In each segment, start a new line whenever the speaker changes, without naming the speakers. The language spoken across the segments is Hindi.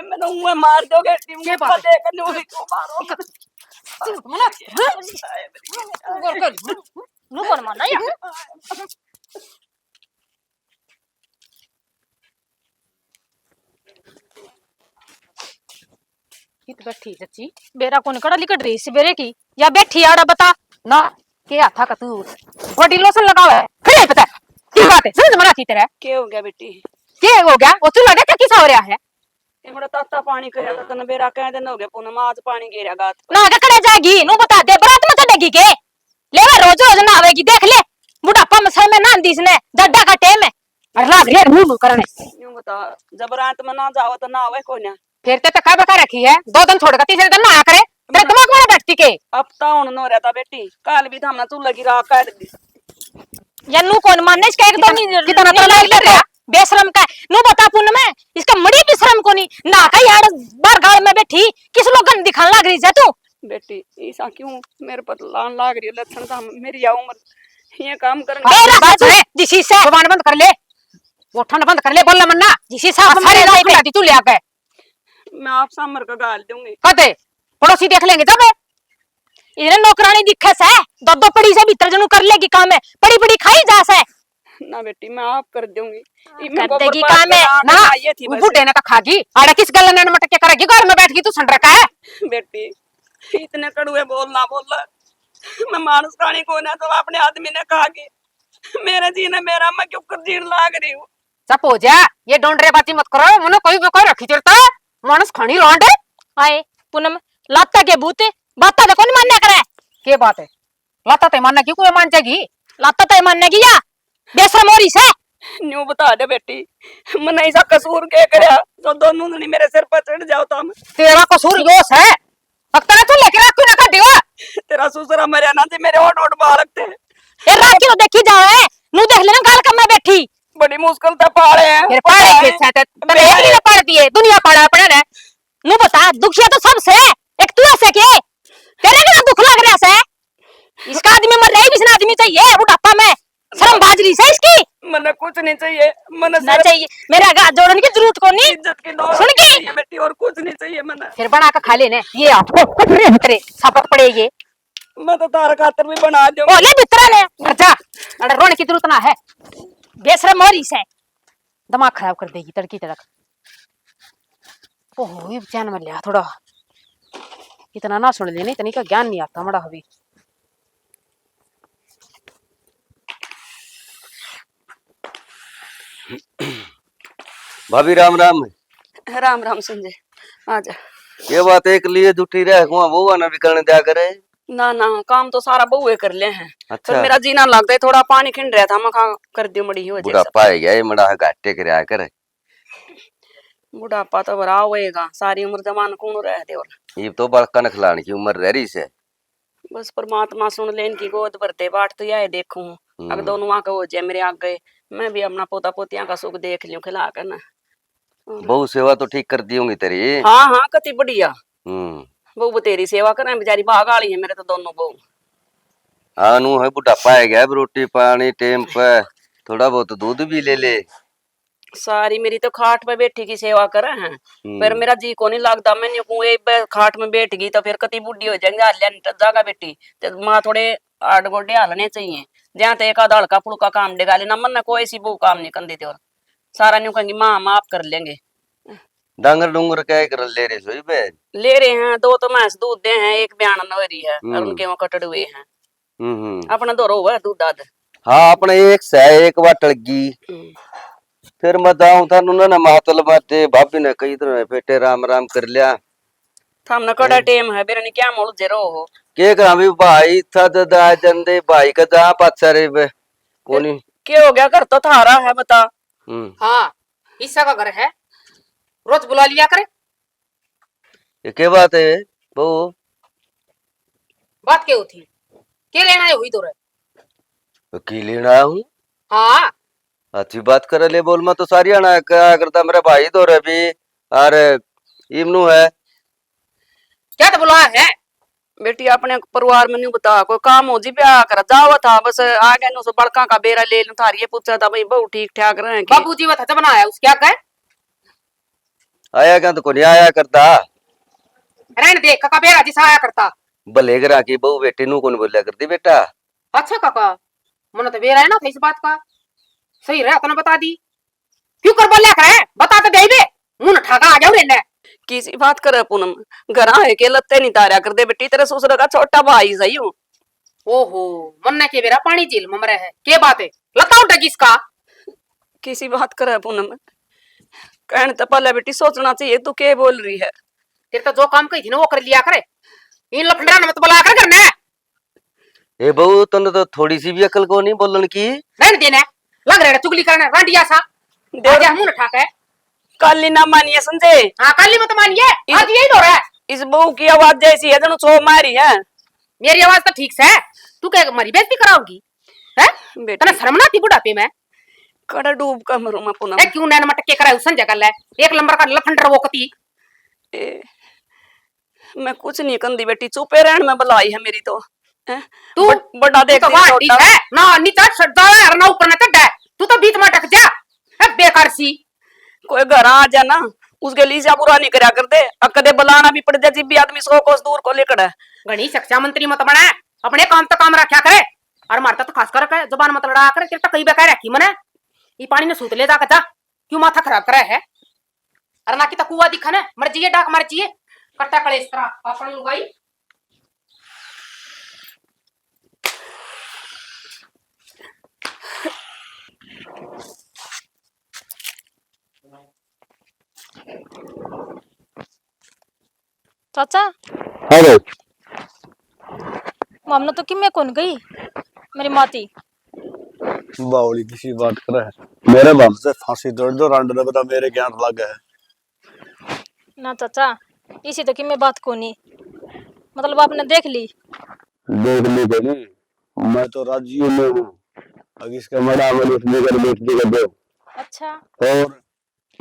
मैंने मुंह मार दोगे टीम
के
को
बात
देख न्यू ही क्यों मारो
मना गोर कर नु कौन माना या कित बैठी चाची बेरा कौन कड़ा लिकट रही से बेरे की या बैठी आड़ा बता ना के था का तू बॉडी लोशन लगावे फिर पता की बात है समझ मना की तेरे
क्या हो गया बेटी
के हो गया वो तू लगे क्या किसा हो रहा है
ये बड़ा ताता पानी करया था तने बेरा कह दिन हो गया पूनम आज पानी गिरा गात पर
ना कड़े जाएगी नु बता दे बरात में चढ़ेगी के लेवा रोज रोज ना आवेगी देख ले बुढ़ापा में सही में ना दी इसने डड्डा का टाइम है और लाग रे मुंह करने
यूं बता जब रात में ना जाओ तो ना आवे कोई ना
फिर ते तक बका रखी है 2 दिन छोड़ के तीसरे दिन ना आ करे तेरे दिमाग में बैठती के
अब तो हुन नो रहता बेटी काल भी हमने तू लगी रात काट दी
यन्नू कौन मानने इसका एकदम कितना तो लग रहा बेशरम का नु बता पुन में इसका मड़ी भी शर्म कोनी ना का यार बार गाल में बैठी किस लोगन दिखाने लग रही है तू
बेटी ऐसा क्यों मेरे पर लान लाग रही है लक्षण था मेरी उम्र ये काम कर
बात है जिसी से जबान बंद कर ले वो ठंड बंद कर ले बोलना मन्ना जिसी से सारे रात को तू ले आके
मैं आप सामर का गाल दूंगी
कते पड़ोसी देख लेंगे तब इधर नौकरानी दिखे से दो पड़ी से भीतर जनू कर लेगी काम है पड़ी पड़ी खाई जा से
ना बेटी मैं आप कर दूंगी
कर देगी काम है ना वो बूढ़े ने का खागी आड़े किस गल ने मटके करेगी घर में बैठ गई तू संडरा का है
बेटी इतने कड़ुए बोलना बोला मैं मानुस प्राणी को ना तो अपने आदमी ने कहा कि मेरा जीना मेरा मैं क्यों कर जीण लाग रही हूँ
चुप हो जा ये डोंडरे बाती मत करो मनो कोई रखी चलता मानस खानी लौंडे आए पूनम लाता के बूते बाता तो कौन मानने करे के बात है लाता ते मानने की कोई मान जाएगी लाता ते मानने की या बेशरम हो रही से
न्यू बता दे बेटी मैं ऐसा कसूर के करया तो दोनों ने मेरे सिर पर चढ़ जाओ तो
तेरा कसूर योस है पक्का तू लेके रख क्यों ना कर दियो
तेरा ससुरा मरे ना थे मेरे होठ होठ बालकते
ये रात की तो देखी जावे नु देख लेना गाल कम में बैठी
बड़ी मुश्किल से पाले हैं
फिर पाड़े के साथ तेरे एक ही पड़ दिए दुनिया पाड़ा पड़े ने नु बता दुखिया तो सबसे एक तू ऐसे के तेरे का दुख लग रहा है इसका आदमी मर रहा है किसी आदमी चाहिए बुढ़ापा में शर्म बाजरी से इसकी
मने कुछ नहीं चाहिए मने
ना चाहिए मेरा हाथ जोड़ने की जरूरत को नहीं
इज्जत की दौड़
सुन के
बेटी और कुछ नहीं चाहिए मने
फिर बना के खा लेने ये आपको कटरे भीतरे सापत पड़े ये
मैं तो तार खातर भी बना दूं
ओले भीतर ने घर जा अरे रोने की जरूरत ना है बेशरम हो रही से दिमाग खराब कर देगी तड़की तड़क ओहो ये जान में लिया थोड़ा इतना ना सुन लेने इतनी का ज्ञान नहीं आता मड़ा अभी
भाभी राम राम
राम राम संजय आजा
ये बात एक लिए जुटी रहे वो ना भी करने दिया करे
ना ना काम तो सारा बहुए कर ले हैं
अच्छा
पर मेरा जीना लगता है थोड़ा पानी खिंड रहा था मैं खा कर दियो मड़ी हो
बुढ़ापा है गया ये मड़ा घाटे कर आया करे
बुढ़ापा तो बड़ा होएगा सारी उम्र जवान कौन रह दे और
ये तो बड़का नखलाने की उम्र रह रही से
बस परमात्मा सुन ले इनकी गोद भरते बाट तो यह देखूं अब दोनों वहां का हो जाए मेरे आग गए मैं भी अपना पोता पोतियां का सुख देख लूं खिला कर ना
बहु सेवा तो ठीक कर दी होंगी तेरी
हाँ हाँ कति बढ़िया बहू तेरी सेवा करें बेचारी भाग आली है मेरे तो दोनों बहू
हाँ नू है बुढ़ापा है गया रोटी पानी टेम पे थोड़ा बहुत दूध भी ले ले
सारी मेरी तो खाट पे बैठी की सेवा करे हैं पर मेरा जी को नहीं लगता मैंने को खाट में बैठ गई तो फिर कति बुढ़ी हो जाएंगे जागा बेटी तो माँ थोड़े आड़ गोडे हालने चाहिए जहाँ तो एक आधा हल्का फुल्का काम देगा लेना मन कोई सी बहू काम नहीं कर देती और सारा न्यू कहेंगी माँ हम आप कर लेंगे
डांगर डूंगर क्या कर ले रहे सोई बे
ले रहे हैं 2 तो भैंस दूध दे हैं 1 बयान नवरी है और उनके वहाँ कटड़ हुए हैं अपना दो हुआ दूध दाद
हाँ अपने एक से एक बाटलगी फिर मैं दाऊं था उन्होंने मातल बाते भाभी ने कही तो बेटे राम राम कर लिया
थाम कड़ा टेम है बेरनी क्या मोड़ जेरो हो
के कहा भी भाई था दादा जंदे भाई का जा पाछा रे बे कोनी
क्या हो गया घर तो थारा है बता
हाँ ईसा का घर है रोज बुला लिया करे
ये क्या बात है वो
बात क्या होती क्या लेना है हुई तो रहे
की लेना हूँ
हाँ
अच्छी बात करे ले बोल मैं तो सारी आना क्या करता मेरा भाई तो रे भी अरे इमनू है
क्या तो बुलाया है
बेटी अपने परिवार में नहीं बता कोई काम हो जी ब्याह कर जावा था बस आ गए नो बड़का का बेरा ले लूं थारी ये पूछा था भाई बहु ठीक ठाक रहे
बाबूजी वो था बनाया उस क्या कहे
आया क्या तो को नहीं आया करता।
रहने दे काका बेरा जिसा आया करता।
भले घर की बहू बेटी नू कौन बोलिया करती बेटा।
अच्छा काका मन तो बेरा है ना इस बात का सही रहा तो बता दी क्यों कर बोलिया करे बता तो दे बे मुंह न ठाका आ जाओ रे।
किसी बात करे पूनम, घर है के लत्ते नहीं तारा कर दे बेटी, तेरे ससुर का छोटा भाई सही हूँ।
ओहो मन के बेरा पानी झील में मरे है के बात है लता उठा किसका।
किसी बात करे पूनम, कहने तो पहले बेटी सोचना चाहिए तू के बोल रही है।
तेरे तो जो काम कही थी ना वो कर लिया करे इन लफंडा ने मत बुला कर करना
ए बहू तने तो थोड़ी सी भी अकल को नहीं बोलन की।
रहने देना लग रहा है चुगली करना रांडिया सा आजा मुंह न ठाका है।
काली ना मानिए संजय,
हाँ काली मत मानिए आज यही हो रहा है।
इस बहू की आवाज जैसी है जनो छो मारी है।
मेरी आवाज तो ठीक से है तू क्या हमारी बेइज्जती कराओगी है
बेटी
तने शर्म ना आती बुढ़ापे में।
कड़ा डूब का मरू मैं पूनम।
ए क्यों नैन मटके कराए संजय कर ले एक नंबर का लफंडर वो कती।
मैं कुछ नहीं कंदी बेटी, चुपे रहन में बुलाई है मेरी तो।
तू
बड़ा देख
तो वहां ठीक है ना नीचा सड्डा है ना ऊपर ना चढ़ा तू तो बीच में अटक जा है बेकार सी।
कोई घर आ जा ना उसके लिए जा बुरा नहीं करा कर दे, कदे बुलाना भी पड़ जाए जब भी आदमी 100 कोस दूर को लेकर है।
गणी शिक्षा मंत्री मत बना अपने काम तो काम रखा करे और मारता तो खास कर रखा है जुबान मत लड़ा करे तेरे तो कई बेकार रखी मने ये पानी ने सूत ले जा जा क्यों माथा खराब करा है। अरे ना की तो कुआ दिखा ना मर्जी है डाक मर्जी है कट्टा कले इस तरह अपन लुगाई।
चाचा
अरे
मामला तो कि मैं कौन गई मेरी माती
बावली किसी बात करे मेरे बाप से फांसी तोड़ दो रांड ने बता मेरे ज्ञान लग है।
ना चाचा इसी तो कि मैं बात को नहीं मतलब आपने देख ली
नहीं मैं तो राजी में हूँ अब इसका मड़ा इसलिए कर बेच देगा दो
अच्छा
और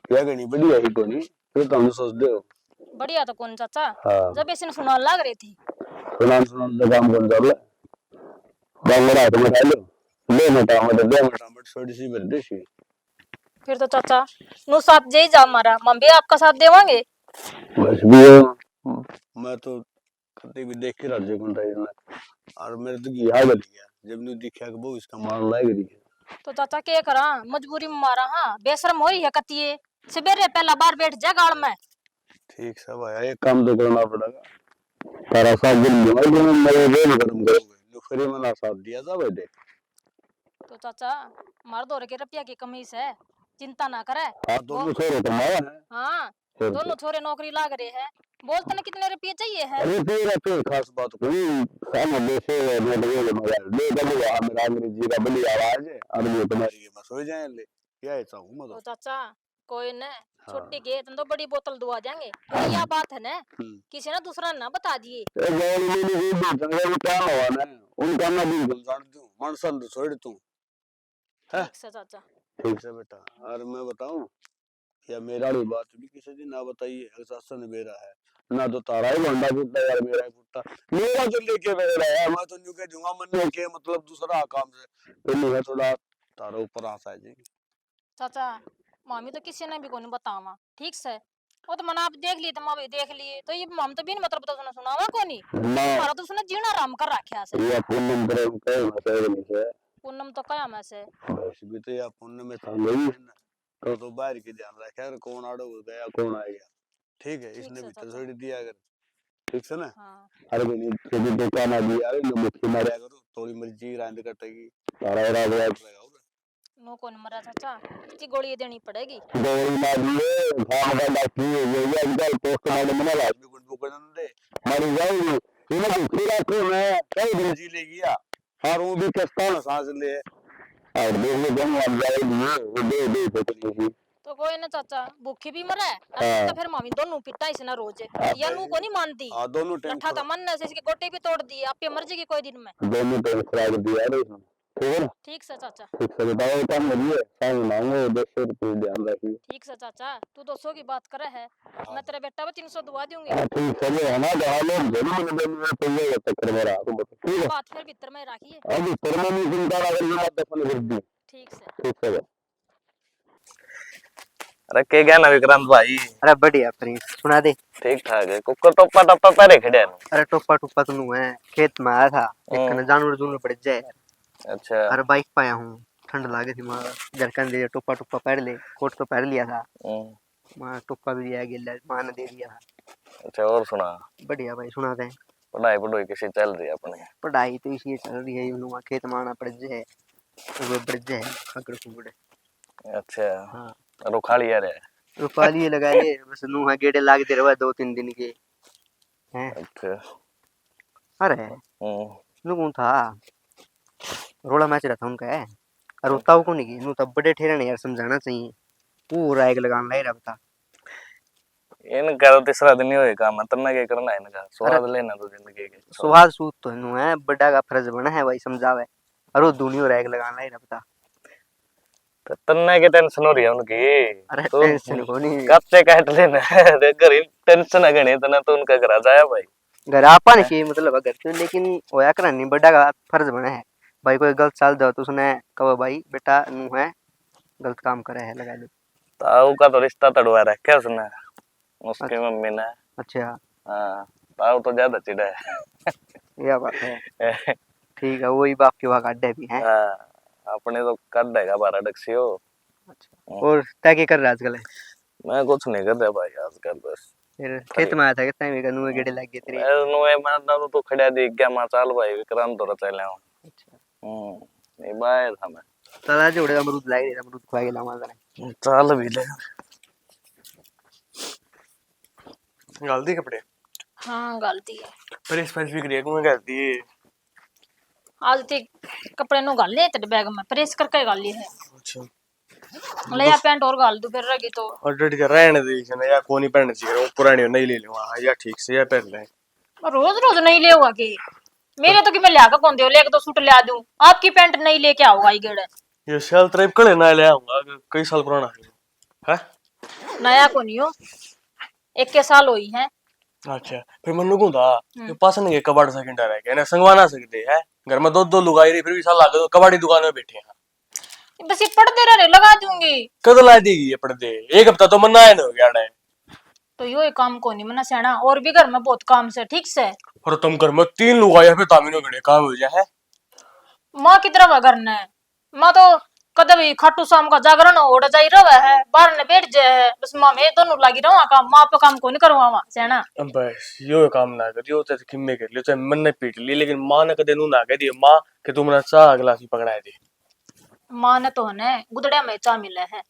क्या करनी बढ़िया ही को नहीं फिर तो हम सोच दो
बढ़िया तो कौन चाचा
हाँ
जब ऐसे सुना लग रही थी
सुनान काम कौन कर ले बांगड़ा तो मटा लो ले मटा मट छोटी सी भर देसी।
फिर तो चाचा नु साथ जे जा हमारा हम भी आपका साथ देवांगे।
बस भी मैं तो कभी भी देख के राज्य कौन था और मेरे तो यहाँ गली गया जब नहीं दिखा कि वो इसका मान लाए गई
तो चाचा के करा मजबूरी में मारा हाँ बेशरम हो ही है कतिये सवेरे पहला बार बैठ जा गाड़ में।
ठीक सब आया एक काम तो करना पड़ेगा तारा साथ दिन में मेरे रेल गरम करोगे फ्री में ना साथ दिया था भाई
तो चाचा मार दो के रुपया की कमी से चिंता ना करे।
हाँ दोनों छोरे कमाया है
हाँ दोनों छोरे नौकरी लाग रहे हैं बोलते ना कितने रुपये चाहिए है।
अरे तेरा तो खास बात कोई सामने देशे में लगे मजा ले बली मेरा अंग्रेजी का बली आवाज है और ये तुम्हारी बस हो जाए ले क्या ऐसा हूं मैं
तो चाचा कोई न
हाँ।
छोटी गेट तो बड़ी बोतल दुआ जाएंगे तो यह बात है ना किसी ने दूसरा ना बता दिए।
ए गौर में नहीं भी जंगल क्या हुआ ना उनका ना भी जान दूं मनसन छोड़ दूं है
ठीक से चाचा
ठीक से बेटा और मैं बताऊं या मेरा भी बात भी किसी दिन ना बताइए सासा ने मेरा है ना तो तारा ही भंडा फूटता यार मेरा ही फूटता मेरा जो लेके मेरा है मैं तो न्यू के दूंगा मन के मतलब दूसरा काम से तो नहीं है थोड़ा तारा ऊपर आसा है जी
चाचा मामी तो किसी ने भी को नहीं बतावा ठीक से वो तो मना आप देख लिए तो माँ भी देख लिए तो ये माम तो भी नहीं मतलब तो सुनावा को नहीं हमारा तो उसने जीना आराम कर रखा से
ये पूनम करे कहे मसे नहीं से
पूनम तो कया मैं से
बस भी तो या पुण्य में था नहीं है ना तो बाहर की ध्यान रखे यार कौन आड़ो गया कौन आ गया ठीक है इसने भी छोड़ दिया अगर ठीक है ना।
हाँ
अरे नहीं कभी दुकान आ गई यार इन मुट्ठी मारया करो थोड़ी मर्जी रांद कटेगी तारा रात रहेगा
नो कौन मरा चाचा कितनी गोली देनी पड़ेगी
गोली मार लिए खाम का डॉक्टर ये अंदर पोस्टमार्टम में लाश भी कुछ बुक दे मर जाएगी इन्हें पूरा को मैं कई दिन जी ले गया और वो भी कस्ता ना सांस ले और देखो जम लग जाएगी वो दे पकड़ी
तो कोई ना चाचा भूखी भी मरे तो फिर मामी दोनों पिटा इसने रोज या नू को नहीं मानती
हां दोनों टाइम
लठा तो मन से इसके गोटे भी तोड़ दिए आप मर्जी की कोई दिन में
दोनों टाइम खराब दिया रे ठीक है ना
ठीक से चाचा
ठीक से बताओ काम करिए टाइम मांगो 200 रुपए ध्यान रखिए
ठीक से चाचा तू 200 की बात करे है मैं तेरे बेटा को 300 दुआ दूंगी
ठीक है ना डालो जरूर मैंने पहले चक्कर मेरा तो ठीक है
बात फिर भीतर में रखिए
अभी परमानेंट चिंता अगर ये बात अपन कर दी
ठीक से
ठीक है
अरे के गया ना विक्रांत भाई?
अरे बढ़िया प्रिंस सुना दे।
ठीक ठाक है। कुकर टोपा टप्पा पैरे खड़े हैं।
अरे टोपा टोपा तो नू है, खेत में आया था एक
हम्म।
जानवर जूनवर पड़ जाए यार।
अच्छा।
अरे बाइक पे आया हूँ, ठंड लागे थी माँ, जरकन दे टोपा टोपा पहन ले, कोट तो पहन लिया था माँ, टोपा भी दिया गिल्ला माँ ने दे दिया था।
अच्छा और सुना?
बढ़िया भाई सुना दे।
पढ़ाई पढ़ाई कैसी चल रही है अपने?
पढ़ाई तो इसी चल रही है, यूं खेत में आना पड़ जाए, वो बढ़ जाए खगड़ खुगड़।
अच्छा।
हाँ
रुखा लिया रे?
रुपा लिए लगा लिए बस, नू है गेड़े लाग दे रहा 2-3 दिन के हैं।
अच्छा।
अरे नू कौन था, रोला मैच रहा था उनका है, और रोता को नहीं की नू तब बड़े ठेरे ने यार समझाना चाहिए, पूरा एक लगान लाई रहा बता।
इनका तो तीसरा दिन ही होए काम है, तना क्या करना है इनका? स्वाद लेना तो जिंदगी के
स्वाद सूद तो नू है, बड़ा का फर्ज बना है भाई समझावे, और वो दुनिया रैग लगान लाई रहा बता।
तो तन्ने की टेंशन हो रही है उनकी?
अरे
तो
टेंशन को नहीं,
कच्चे काट लेना है घर टेंशन है गणी तना तो उनका घर आ जाया भाई।
घर आपा ने की मतलब घर तो, लेकिन होया करा नहीं, बड़ा का फर्ज बना है भाई, कोई गलत चाल दो तो उसने कहो भाई बेटा नू है गलत काम करे है लगा दे।
ताऊ का तो रिश्ता तड़वा रखा उसने, उसकी मम्मी ने।
अच्छा
हाँ ताऊ तो ज्यादा चिड़ा है।
यह बात है, ठीक है वही बाप के वहाँ काटे भी हैं।
हाँ अपने तो कर देगा 12 डक्सी हो।
अच्छा और तय क्या कर रहा आजकल है?
मैं कुछ नहीं कर रहा भाई आजकल, बस
फिर खेत में आया था कितना में नूए गेड़े लग गए तेरे?
मैं तो खड़ा देख गया मैं, चल भाई विक्रांत तो चले हूं।
अच्छा
नहीं बाहर था मैं।
तला जोड़े अमरूद लाए रे, अमरूद खवा के लावा जरा।
चल भी ले।
गलती कपड़े
हाँ गलती है।
पर स्पेसिफिक रेक में गलती है।
आज ते कपड़े नो गाल ले तेरे बैग में प्रेस करके गाल लिए है।
अच्छा
ले या पैंट और गाल दूं फिर रगी तो
ऑलरेडी कर रहने दे इसने, या कोई नहीं पहनना चाहिए, वो पुरानी नहीं ले लूंगा। हाँ या ठीक से या पहन ले।
रोज रोज नहीं ले हुआ कि मेरे तो कि मैं लिया कौन दे लेके तो सूट ले आ दूं, आपकी पैंट नहीं लेके आओगा ये गेड़े।
ये शैल ट्रिप कले ना ले आऊंगा, कई साल पुराना है।
नया को नहीं हो, 21 साल हुई है।
अच्छा फिर मनु को था ये पास नहीं कबाड़ सेकंड रह गया ना, संगवाना सकते है घर में दो लुगाई रही, फिर भी साल लागे तो कबाड़ी दुकान में बैठे हैं।
बस ये पर्दे रहे लगा दूंगी।
कद ला देगी ये पर्दे? एक हफ्ता तो मना है ना हो गया है।
तो यो काम को नहीं मना सेना, और भी घर में बहुत काम से ठीक से।
और तुम घर में 3 लुगाई फिर तामिनो घड़े काम हो जाए है।
माँ की तरफ घर ने माँ तो कदम ही खाटू शाम का जागरण ओढ़ जाई रहा है, बाहर ने बैठ जाए बस माँ में दोनों लगी रहा काम, माँ पे काम को नहीं करवा वहां सेना।
बस यो काम ना करियो, चाहे किम्मे कर लियो, चाहे मन ने पीट ली, लेकिन माँ ने कदे नू ना कह दियो माँ कि तुमने चाह गिलास पकड़ा दी।
माँ ने तो है गुदड़िया में चा मिले है,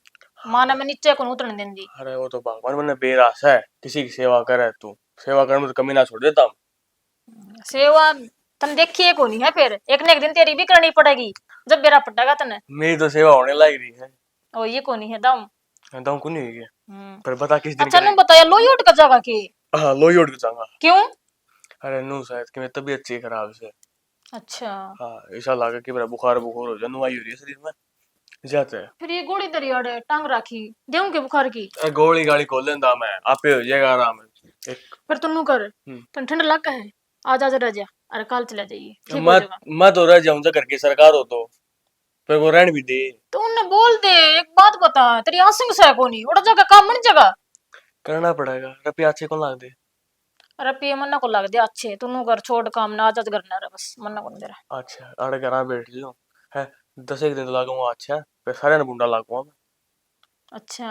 माँ ने मैं नीचे को उतरने दें दी।
अरे वो तो भगवान मैंने बेरास है, किसी की सेवा करे तू, सेवा करने में तो कमी ना छोड़ देता हूँ।
सेवा तन देखिए को नहीं है, फिर एक न एक दिन तेरी भी करनी पड़ेगी जब बेरा पटेगा तने।
मेरी तो सेवा होने लग रही है।
ओ ये को नहीं है दम
दाऊ को नहीं है पर बता किस दिन
अच्छा ने
करें?
बताया लोई उठ का जगह की
हाँ लोई उठ के जाऊंगा।
क्यों?
अरे नू शायद कि मैं तबीयत अच्छी खराब से।
अच्छा
हाँ ऐसा लगा कि मेरा बुखार बुखार हो जाए, नुआई हो रही है शरीर में जाते है।
फिर ये गोली दरियाड़े टांग राखी देऊं के बुखार की?
गोली गाड़ी खोल लेंदा मैं, आपे हो जाएगा आराम है।
फिर तुन्नू कर तन ठंड लग है, आज आज रह जा, अरे कल चला जाइए ठीक हो
मैं
जाएगा।
मैं तो रह जाऊं घर की सरकार हो तो फिर वो रहने भी दे।
तो उन्हें बोल दे, एक बात बता तेरी आसिंग से को नहीं उड़ जगह काम मन जगह
करना पड़ेगा, रुपया अच्छे को लाग दे।
अरे पे मन्ना को लग दे अच्छे, तुन्नू कर छोड़ काम ना, आज आज करना रे बस मन्ना को दे रहा।
अच्छा आड़े घर बैठ जाओ है 10 एक दिन तो लागूंगा। अच्छा फिर सारे ने बुंडा लागूंगा मैं।
अच्छा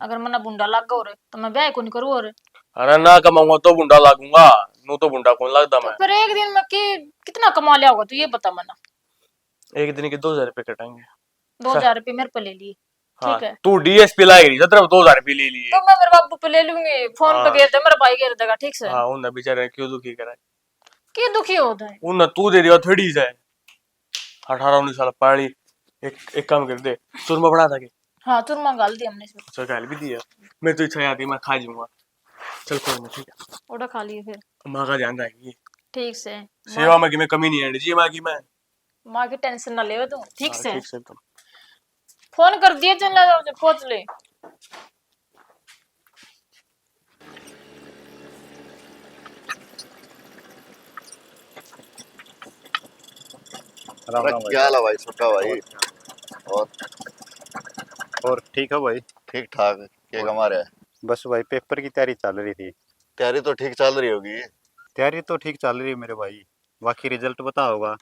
अगर मन्ना बुंडा लग गो रे तो मैं ब्याह को नहीं करूँ और।
अरे ना कमाऊंगा तो बुंडा लागूंगा, नू तो बुंडा कौन लगता
तो
मैं।
फिर एक दिन में कितना कमा लिया होगा तू ये बता मन्ना।
एक दिन के 2000 रुपए कटेंगे।
2000 रुपये मेरे पे ले लिए
हाँ
ठीक है,
तू डीएसपी लाएगी 17 2000 रुपए ले लिए।
तो मैं मेरे बाबू पे ले लूंगी, फोन पे
हाँ।
घेर दे मेरा भाई घेर देगा ठीक से।
हाँ उन बेचारे क्यों दुखी कराए,
क्या दुखी होता है?
उन तू दे दिया थोड़ी जाए 18 19 साल पढ़ी। एक काम कर दे, चूरमा बना था कि?
हाँ चूरमा गाल दी हमने इसमें।
अच्छा गाल भी दिया, मैं तो इच्छा आती मैं खा जाऊंगा। चल कोई नहीं ठीक है,
ओड़ा खा लिए फिर
माँ का ध्यान रखेगी,
ठीक से।
सेवा में कि मैं कमी नहीं आनी चाहिए माँ की। मैं
माँ की टेंशन ना ले तू ठीक से।
ठीक से एकदम।
फोन कर दिए चल जाओ पहुंच ले।
राम राम
क्या हाल है भाई छोटा भाई?
और ठीक है भाई?
ठीक ठाक है। क्या कमा रहा है?
बस भाई पेपर की तैयारी चल रही थी।
तैयारी तो ठीक चल रही होगी।
तैयारी तो ठीक चल रही है मेरे भाई, बाकी रिजल्ट पता होगा।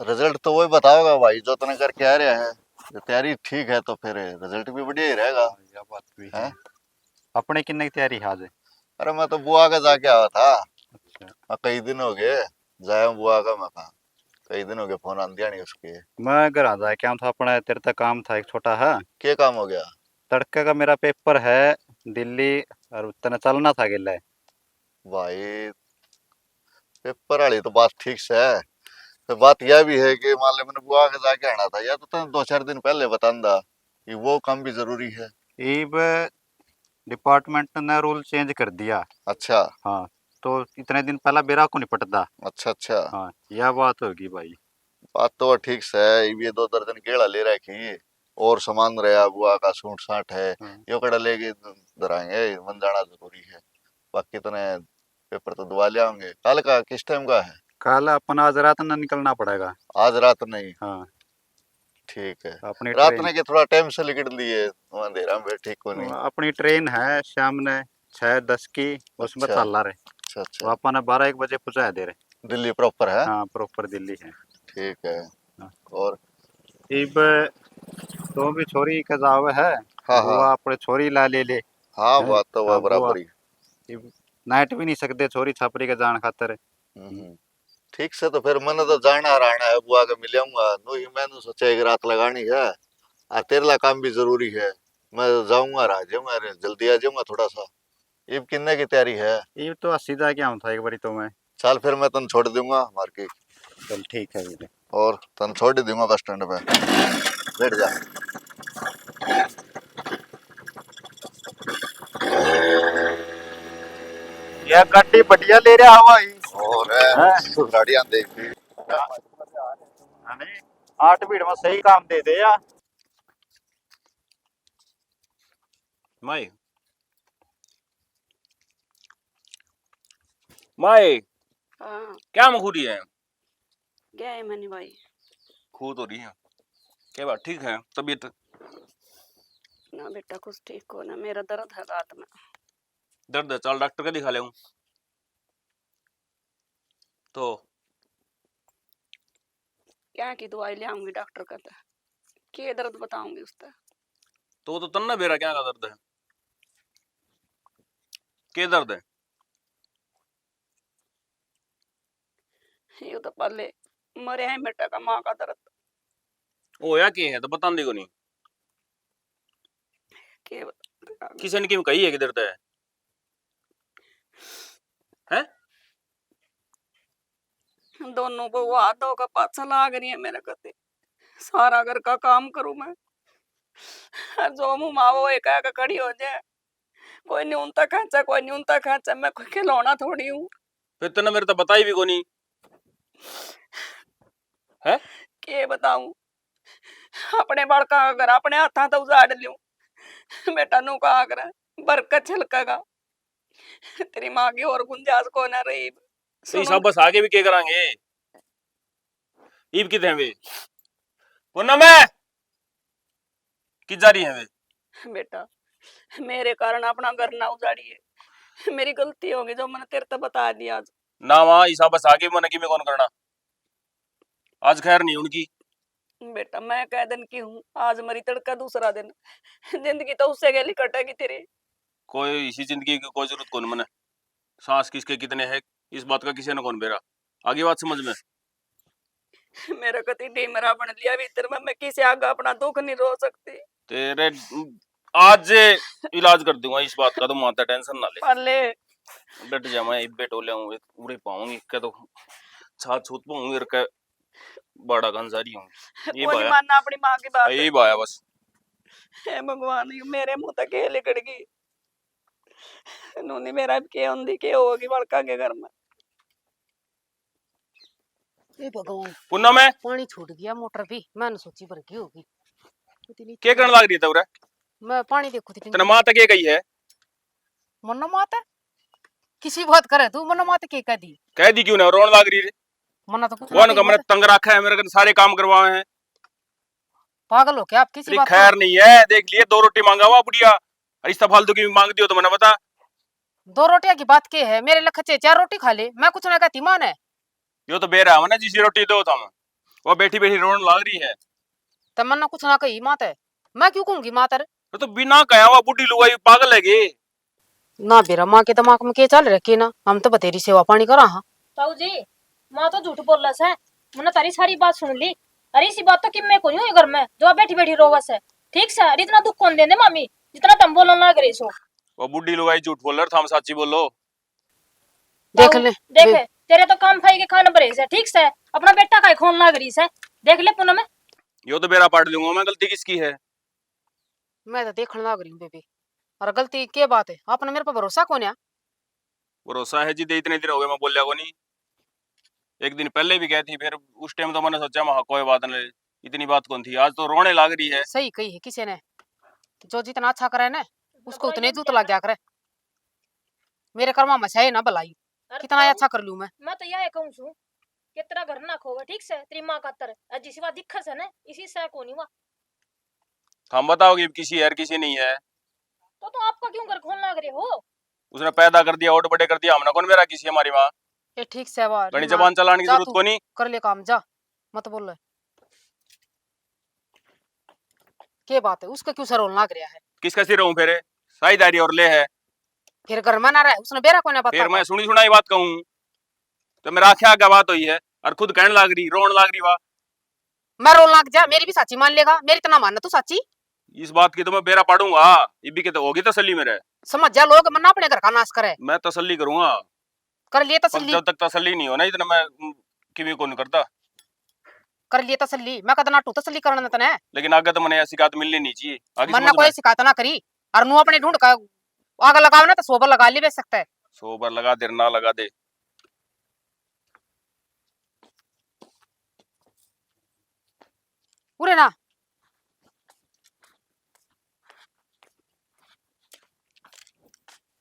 रिजल्ट तो वही बताओगा भाई जो तूने करके आ रहा है। जो तैयारी ठीक है तो फिर रिजल्ट भी बढ़िया ही रहेगा।
यह बात भी
है।
है। अपने किन्ने की तैयारी आज है?
अरे मैं तो बुआ का जाके आया था।
अच्छा।
मैं कई दिन हो गए जाया हूं बुआ का। मैं कहा कई दिन हो गए फोन आंदिया नहीं उसके।
मैं घर आ जाए क्या था अपना, तेरे तक काम था एक छोटा है।
क्या काम हो गया?
तड़के का मेरा पेपर है दिल्ली, और तने चलना था गिल्ला।
भाई पेपर वाली तो बात ठीक से है। तो बात यह भी है कि मान ले मैंने बुआ के जाके आना था, या तो तुम 2-4 दिन पहले बतांदा कि वो काम भी जरूरी है।
इब डिपार्टमेंट ने रूल चेंज कर दिया।
अच्छा
हाँ, तो इतने दिन पहला बेरा को नहीं पटदा।
अच्छा अच्छा।
हाँ, यह बात होगी भाई।
बात तो ठीक से है। ये 2 दर्जन केला ले रखी और सामान रहा बुआ का सूट साट है।
हाँ।
यो कड़ा लेके धराएंगे, मन जाना जरूरी है। बाकी तो ने पेपर तो दुआ ले आएंगे। कल का किस टाइम का है?
कल अपन आज रात ना निकलना पड़ेगा।
आज रात नहीं?
हाँ,
ठीक है।
अपनी
रात
ट्रेन
ने के थोड़ा टाइम से निकल लिए अंधेरा में ठीक को नहीं।
अपनी ट्रेन है शाम ने 6:10 की, उसमें
अच्छा
चल रहे।
अच्छा
वो
अच्छा।
अपन 12-1 बजे पहुंचा दे रहे।
दिल्ली प्रॉपर है?
हाँ, प्रॉपर दिल्ली है।
ठीक है।
हाँ।
और
इब तो भी छोरी का जाव है।
हाँ
बुआ
हाँ
अपने छोरी ला ले ले।
हाँ
हैं?
बात तो
हाँ,
वह बराबर ही।
इब नाइट भी नहीं सकते छोरी छापरी के जान खातर।
ठीक से तो फिर मैंने तो जाना रहना है बुआ के मिलूंगा। नो ही मैंने सोचा एक रात लगानी है और तेरे ला काम भी जरूरी है। मैं जाऊंगा रह जाऊंगा, अरे जल्दी आ जाऊंगा थोड़ा सा। इब किन्ने की तैयारी है?
इब तो सीधा क्या था एक बारी तो मैं।
चल फिर मैं तन छोड़ दूंगा मार्केट।
चल ठीक है वीरे।
और तन छोड़ ही दूंगा बस स्टैंड पे। बैठ जा।
यह गाड़ी बढ़िया ले रहा हवाई।
और
हैं?
गाड़ियां देख ली।
अरे 8 भीड़ में सही काम दे दे या।
माई माई
हाँ,
क्या मखूरी है?
क्या है मनी भाई?
खूद हो रही है क्या? बात ठीक है तबीयत?
ना बेटा कुछ ठीक हो ना, मेरा दर्द है रात में।
दर्द है, चल डॉक्टर का दिखा ले हूं। तो
क्या की दवाई ले आऊंगी डॉक्टर का? क्या दर्द बताऊंगी उसका?
तो वो तो तन्ना बेरा क्या का दर्द है? क्या दर्द है?
ये तो पहले मरे हैं बेटा का माँ का दर्द।
ओ या के है तो बता दे को नहीं।
के बता-
किसी ने क्यों कही है कि दर्द है? हैं?
दोनों को वो हाथों का पाछा लाग रही है मेरे कते। सारा घर का काम करूं मैं, जो मुंह मावो एक का खड़ी हो जाए। कोई नहीं उनता खाचा, कोई नहीं उनता खाचा, मैं कोई खिलौना थोड़ी हूँ।
फिर तन्ना मेरे तो बताई भी को नहीं है।
के बताऊं? अपने बड़का अगर अपने हाथा तो उजाड़ लियो बेटा। नु का आगरा बरकत छलकेगा। तेरी माँ की और गुंजाइश को ना रही।
तो ये सब बस आगे भी क्या करांगे? ईब कितने हैं वे? पूनम है कि जा रही है वे?
बेटा मेरे कारण अपना घर ना उजाड़िए। मेरी गलती होगी जो मैंने तेरे तो बता दिया आज।
ना वहाँ ईसा बस आगे मन की में कौन करना। आज खैर नहीं उनकी।
बेटा मैं कह दिन की हूँ, आज मरी तड़का दूसरा दिन। जिंदगी तो उससे गली कटेगी तेरी।
कोई इसी जिंदगी की कोई जरूरत कौन मने। सांस किसके कितने है इस बात का किसी ने कौन बेरा। आगे बात समझ में।
मेरा कति डीमरा बन लिया भीतर में, मैं किसी आगे अपना दुख नहीं रो सकती।
तेरे आज से इलाज कर दूंगा इस बात का, तो माता टेंशन ना ले।
पहले
बैठ जा, मैं बैठो ले आऊं पूरे पाऊंगी क्या तो छात छूत पाऊंगी रख बड़ा गंजारी हूं। ये
कोई नहीं
बाया
मानना अपनी माँ की बात।
ये बाया बस।
हे भगवान ये मेरे मुंह तक ये लिकड़ गई। नूनी मेरा के होंदी के होगी बड़का के घर में।
ए भगवान,
पुन्ना में
पानी छूट गया मोटर भी, मैंने सोची भर की होगी।
क्या करने लग रही है तवरा?
मैं पानी देखो थी।
तेरा माता के गई है?
मन्ना माता किसी बात करे तू, मन्ना माता के कह दी।
कह दी क्यों ना रोन लग रही है?
मन्ना तो कुछ
कौन का मैंने तंग रखा है, मेरे को सारे काम करवाए हैं।
पागल हो क्या आप? किसी
तेरी
बात
खैर नहीं है, देख लिए 2 रोटी मांगा हुआ बुढ़िया इस फालतू की मांग दियो तो मैंने बता।
2 रोटियां की बात के है, मेरे लखचे 4 रोटी खा ले, मैं कुछ ना कहती मान है।
यो तो बेरा है ना जिसी रोटी दो तुम, वो बैठी बैठी रोन लाग रही है।
तब मन्ना कुछ ना कही मात है, मैं क्यों कहूंगी मातर।
तो बिना कहा हुआ बुढ़ी लुगाई पागल है गे।
ना बेरा माँ के दिमाग में के चल रखे ना, हम तो बतेरी सेवा पानी करा हाँ।
ताऊ जी माँ तो झूठ बोल रहा है, मैंने तारी सारी बात सुन ली। अरे इसी बात तो कि मैं कोई हूँ घर में जो बैठी बैठी रोवस है। ठीक से अरे इतना दुख कौन देने मामी जितना तुम बोलो ना करे सो।
वो बुढ़ी लुगाई झूठ बोल रहा था, हम सच्ची बोलो।
देख ले
देखे तेरे तो काम खाई के खाना बरेस है। ठीक से अपना बेटा का खून लाग रही है। देख ले पूनम में
यो तो बेरा पाट दूंगा मैं, गलती किसकी है?
मैं तो देखने लग रही हूँ बेबी, और गलती के बात है, आपने मेरे पर भरोसा कौन है।
भरोसा है जी, दे इतने दिन हो गए मैं बोलिया को नहीं। एक दिन पहले भी गई थी, फिर उस टाइम तो मैंने सोचा महा कोई बात नहीं, इतनी बात कौन थी। आज तो रोने लग रही है।
सही कही है किसी ने, जो जितना अच्छा करे ना उसको उतने जूत लग गया करे। मेरे कर्मा मचाए ना भलाई, कितना अच्छा कर लूं
मैं तो यह कहूँ छू कि तेरा घर ना खोवे। ठीक से तेरी माँ खातर जिस बात दिक्कत है ना इसी से को नहीं हुआ।
हम बताओगे किसी है किसी नहीं है?
तो आपका क्यों घर खोलना लग रहे हो?
उसने पैदा कर दिया, ओट बड़े कर दिया, हमने कौन मेरा किसी हमारी माँ।
ये ठीक से वाह
बड़ी जबान चलाने की
जा
जरूरत
तू,
को नहीं।
कर ले काम जा, मत बोल ले। के बात है, उसका क्यों सरोल लग रहा है।
किसका सिर हूँ फिर? साईदारी और ले है
फिर घर में ना रहे, उसने बेरा को ना
फिर
बता।
मैं सुनी सुनाई बात कहूँ तो मेरा आख्या क्या बात हुई है, और खुद कहने लाग रही, रोन लाग रही। वाह
मैं रोल लग जा, मेरी भी साची मान लेगा, मेरी तो ना मानना तू साची।
इस बात की तो मैं बेरा पाड़ूंगा। ये भी तो होगी तसल्ली मेरे।
समझ जा, लोग मन्ना अपने घर का नाश करे।
मैं तसल्ली करूंगा,
कर लिए
पर
तसल्ली,
जब तक तसल्ली नहीं हो ना इतना मैं किवी को नहीं करता।
कर लिए तसल्ली, मैं कद नाटू तसल्ली करना तने।
लेकिन आगे तो मैंने ऐसी शिकायत मिलनी नहीं चाहिए। आगे
मन्ना
समझ में
कोई शिकायत ना करी, और नू अपने ढूंढ का आग लगाव ना तो सोबर लगा ले बेच सकता है।
100 बार लगा दे ना लगा दे।
पूरे ना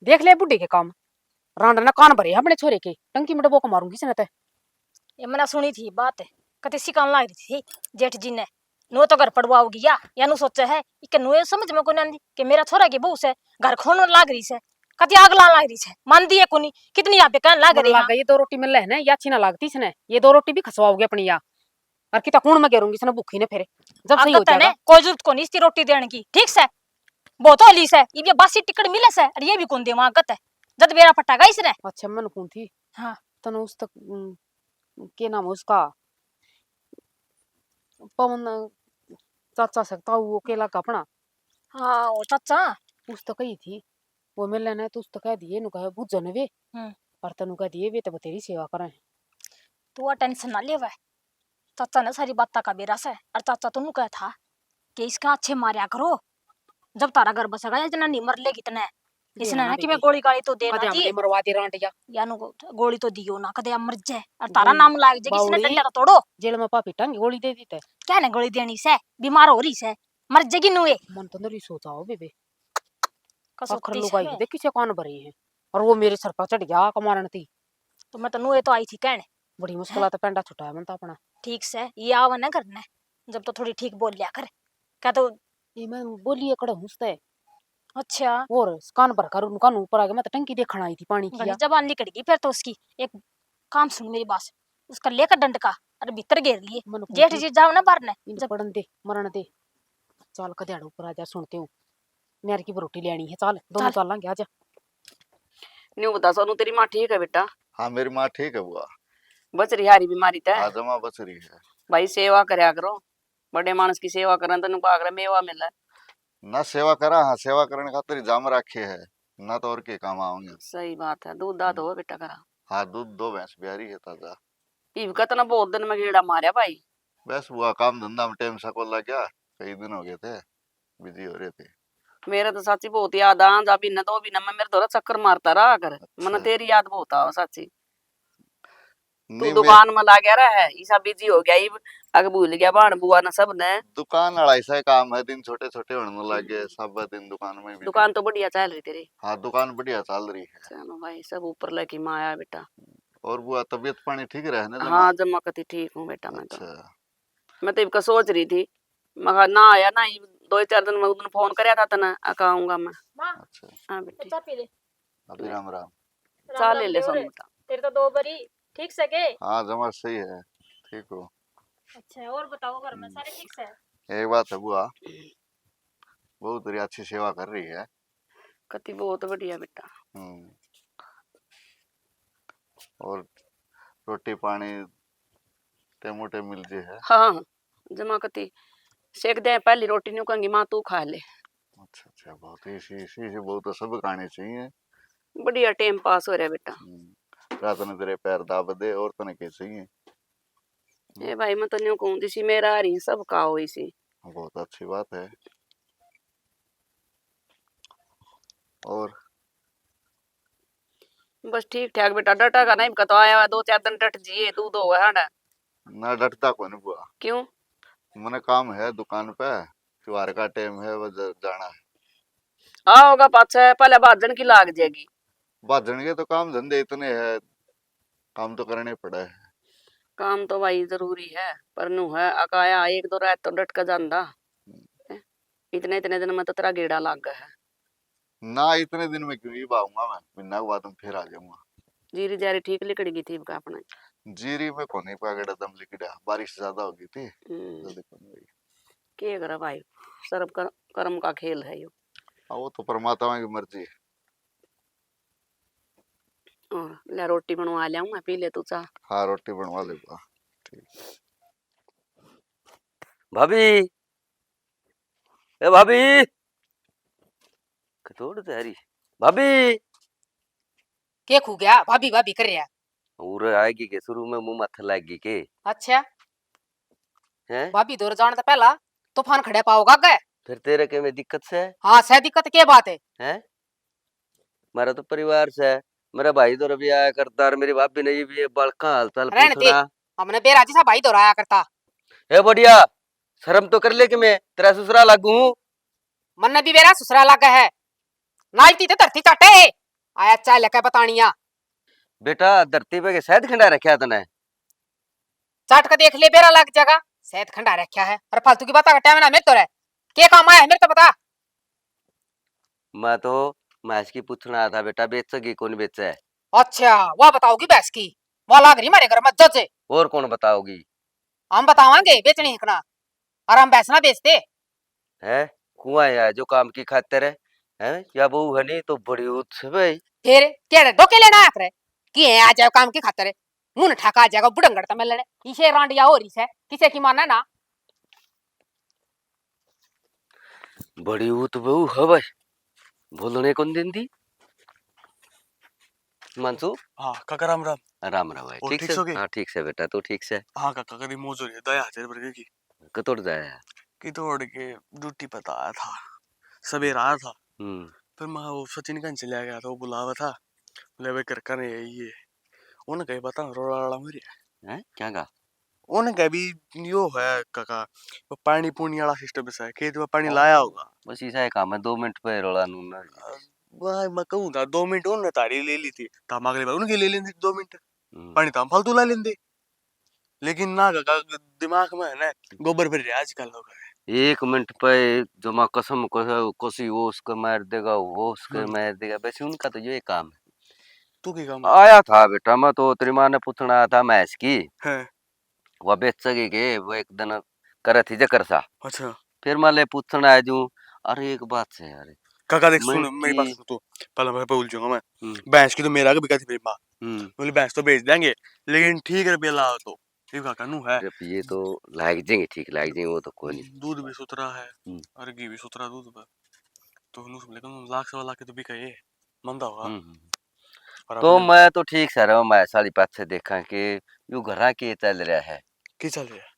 देख ले बुढ़ी के काम, रांड ना कान भरे अपने छोरे के, टंकी में डबो को मारूंगी इसने ते।
ये मैंने सुनी थी बात है, कते सिकान लाग रही थी जेठ जी ने। नो तो घर पड़वाओगी या नु सोचा है कि नो ये समझ में कोनी आंदी कि मेरा छोरा की बहू से घर खोन लाग रही है, कति आग ला लाग रही है। मान दिए कोनी कितनी यहाँ पे कहन लाग रही है।
ये 2 रोटी मिल रहे ना, या अच्छी ना लगती इसने, ये 2 रोटी भी खसवाओगे अपनी या, और किता कूण में गेरूंगी इसने भूखी ने फिर जब सही हो जाएगा।
कोई जरूरत कोनी इसकी रोटी देने की। ठीक से बहुत होली से ये बासी टिकट मिले से और ये भी कौन दे वहां गत है जब बेरा फटा गई इसने।
अच्छा मन कौन थी
हाँ
तनु उस तक के नाम है उसका, पवन चाचा सकता वो केला का अपना।
हाँ ओ चाचा
उस तो कही थी वो मिल लेना, तो उस तो कह दिए नु कहे बुझ जने वे, और तनु कह दिए वे तो तेरी सेवा करें।
तू टेंशन ना ले। चाचा ने सारी बात का बेरा से, और चाचा तुम कहा था कि इसका अच्छे मारिया करो जब तारा घर बसेगा या जना नहीं मर ले कितने। इसने ना कि मैं गोली गाली तो देना थी,
मरवा दे रांटिया
या नु गोली तो दियो ना कदे मर जाए और तारा नाम लाग जाए किसने डंडा तोड़ो।
जेल में पापी टंग गोली दे दी ते
क्या ने गोली देनी से, बीमार हो रही से मर जाएगी नुए।
मन तो नहीं सोचा हो बेबे,
कसौती
लुगाई देख किसे कौन भरी है, और वो मेरे सर पर चढ़ गया कमारन थी।
तो मैं तो नुए तो आई थी कहने,
बड़ी मुश्किल तो पेंडा छुटाया मन तो अपना।
ठीक से ये आवा ना करना जब तो थोड़ी ठीक बोल लिया कर। क्या तो
ये मैं बोलिए कड़े हुसते।
अच्छा
और कान भर कर उनका ऊपर आ गया, मैं तो टंकी देखने आई थी पानी की।
घड़ी जबान निकल गई फिर तो उसकी। एक काम सुन मेरी बात, उसका लेकर डंड का अरे भीतर घेर लिए जेठ जी जाओ ना बाहर ने
जब पड़न दे मरण दे। चल कद्याड़ ऊपर आ जा, सुनते हूँ नहर की रोटी लेनी है, चल दोनों चलेंगे आजा।
न्यू बता सोनू तेरी माँ ठीक है बेटा?
हाँ मेरी माँ ठीक है बुआ,
बच रही हारी बीमारी तय?
हाँ जमा बच रही है।
भाई सेवा करया करो, बड़े मानस की सेवा करन तनु पागरे मेवा मिले
ना सेवा करा, हाँ सेवा करने खातिर जाम रखे है ना, तो और के काम आऊंगे।
सही बात है, दूध दाद हो बेटा करा।
हाँ दूध 2 भैंस ब्यारी है ताजा।
इब कतना बहुत दिन में गेड़ा मारया भाई।
बस बुआ काम धंधा में टाइम सको लग गया, कई दिन हो गए थे बिजी हो रहे थे।
मेरे तो साची बहुत याद आ जा भी न तो भी न मैं मेरे थोड़ा चक्कर मारता रहा कर। मन तेरी याद बहुत आ साची। तू दुकान में ला गया रहा है, ईसा बिजी हो गया, इब अग भूल गया बाण बुआ न सब ने।
दुकान वाला ऐसा काम है, दिन छोटे छोटे होने लगे सब दिन दुकान में भी।
दुकान तो बढ़िया चल रही तेरी?
हाँ दुकान बढ़िया चल रही है।
चलो भाई सब ऊपर लेके माया बेटा।
और बुआ तबीयत पानी ठीक रहने?
हाँ जमा कती ठीक हूँ बेटा मैं तो।
अच्छा
मैं तो इबका सोच रही थी, मगर ना आया ना 2-4 दिन में उन फोन करया था तना आऊंगा मैं।
मां
अच्छा
हाँ बेटी
चाय पी ले।
अभी राम राम।
चाह ले ले सोनू।
तेरे तो 2 बरी ठीक से के।
हाँ जमा सही है, ठीक हो।
अच्छा और बताओ घर में सारे ठीक से?
एक बात है बुआ, बहुत तेरी अच्छी सेवा कर रही है।
कति बहुत बढ़िया बेटा।
हम्म। और रोटी पानी टेमोटे मिल जे है।
हाँ जमा कति सेक दे पहली रोटी न्यू कहूंगी माँ तू खा ले।
अच्छा अच्छा, बहुत ही इसी इसी से बहुत तो सब खाने चाहिए।
बढ़िया टाइम पास हो रहा है बेटा।
रात ने तेरे पैर दाब दे और तने के चाहिए।
ए भाई मैं तो न्यू कहूँ जिसी मेरा आ रही सब का हो इसी।
बहुत अच्छी बात है। और
बस ठीक ठाक बेटा, डटा का नहीं कतो आया हुआ 2-4 दिन डट जिए तू तो है ना।
ना डरता कौन बुआ,
क्यों?
मने काम है दुकान पे, त्योहार का टाइम है, वो जाना है।
होगा पाछे पहले भाजन की लाग जाएगी।
बाजन के तो काम धंधे इतने हैं, काम तो करने पड़ा है।
काम तो भाई जरूरी है पर नु है अकाया 1-2 रात तो डट का जांदा। इतने इतने दिन में तो तेरा गेड़ा लाग गया है।
ना इतने दिन में क्यों ही आऊंगा मैं, महीना के बाद में फिर आ जाऊंगा।
जीरी जारी ठीक लिकड़गी थी का अपना।
जीरी में कोने पागड़ा दम लिकड़ा, बारिश ज्यादा होगी थी
हम्म,
जल्दी बन गई।
के करा भाई सर्व कर्म का खेल है यो।
हाँ वो तो परमात्मा की मर्जी है।
और ले रोटी बनवा लिया मैं पी ले तू चाह।
हाँ रोटी बनवा ले बुआ। ठीक।
भाभी, ए भाभी, कतोड़ तेरी भाभी।
के खू गया भाभी भाभी कर रहा।
और आएगी के शुरू में मुंह माथे लाएगी के
अच्छा
हैं?
भाभी दूर जाने तो पहला तूफान खड़े पाओगा गए।
फिर तेरे के में दिक्कत से
हाँ सह दिक्कत के बात है।
है? मेरा तो परिवार से है, मेरा भाई तो रवि आया करता और मेरी भाभी ने ये भी बड़का हालचाल
रहने दे,
पूछना।
हमने बेराजी सा भाई दोहराया करता।
ए बढ़िया, शर्म तो कर ले कि मैं तेरा ससुरा लागू हूँ।
मन ने भी मेरा ससुरा लगा है, नाचती तो धरती चाटे आया चाय लेकर बतानिया।
बेटा धरती पे के शहद खंडा रखा तने,
चाट कर देख ले बेरा लग जाएगा। शहद खंडा रखा है और फालतू की बात टाइम ना मेरे तो रहे के काम आया है मेरे तो बता।
मैं तो मैच की पूछना आया था बेटा, बेचेगी कौन बेचे है?
अच्छा वह बताओगी भैंस की, वह लाग रही हमारे घर में जज है।
और कौन बताओगी?
हम बतावांगे बेचनी हिकना और हम भैंस ना बेचते
है कुआं है जो काम की खातिर है या बहू है नहीं तो बड़ी उत्स भाई।
फिर क्या डोके लेना आया करे कि है आ जाओ काम की खातिर मुंह ठाका आ जाएगा बुढ़ंगड़ तो मिलने इसे रांडिया हो रही है किसे की मानना ना।
बड़ी उत बहू है भाई, बोलने कौन दिन दी मंसू।
हाँ काका राम राम।
राम राम भाई,
और
ठीक
ठीक
से?
सो गए?
हाँ ठीक से बेटा, तो ठीक से
हाँ काका कभी मौज हो रही है, दया हजार बरगे की
कतोड़ जाया?
कि तोड़ के ड्यूटी पता आया था, सवेरा आया था।
हम्म,
फिर मैं वो सचिन का चले गया था, वो बुलावा था, बोले वे कर कर ये उन्हें कहीं बता रोड़ा रोड़ा मेरी
है क्या गा?
उन्हें कहीं भी यो है काका, वो पानी पूनी वाला सिस्टम है, खेत में पानी लाया होगा।
बस ऐसा ही काम है, 2 मिनट पे रोला नूना।
वह मैं कहूँ था 2 मिनट उन्होंने तारी ले ली थी, तो अगले बार उनकी ले लेंगे 2 मिनट,
हम्म,
पानी तो हम फालतू ला लेंगे। लेकिन ना काका दिमाग में है ना गोबर भर रहा आजकल लोग।
1 मिनट पे जमा कसम कोसी वो उसको मार देगा, वो उसको मार देगा, वैसे उनका तो ये काम है।
तू की काम
आया था बेटा, मैं तो तेरी माँ ने पूछना आया था मैच की,
है?
वह बेच सके के वो एक दिन करे थी जकर सा।
अच्छा
फिर मैं ले पूछना आया जू, अरे एक बात से यार
काका देख
मैं
सुन मेरी बात
की
सुन तू, पहले मैं भूल जाऊंगा मैं। भैंस की तो मेरा बिका थी मेरी माँ, बोली भैंस तो बेच देंगे लेकिन ठीक है रुपया लाओ तो ये काका नू है।
ये तो लाग जाएंगे, ठीक लाग जाएंगे, वो तो कोई नहीं।
दूध भी सुथरा है और घी भी सुथरा दूध पर, तो नू समझ लेकिन लाख सवा लाख के तो बिका ये मंदा होगा। और
तो
अपने
मैं तो ठीक से रहा, मैं सारी बात से देखा कि यू घरा के चल रहा है,
की चल रहा है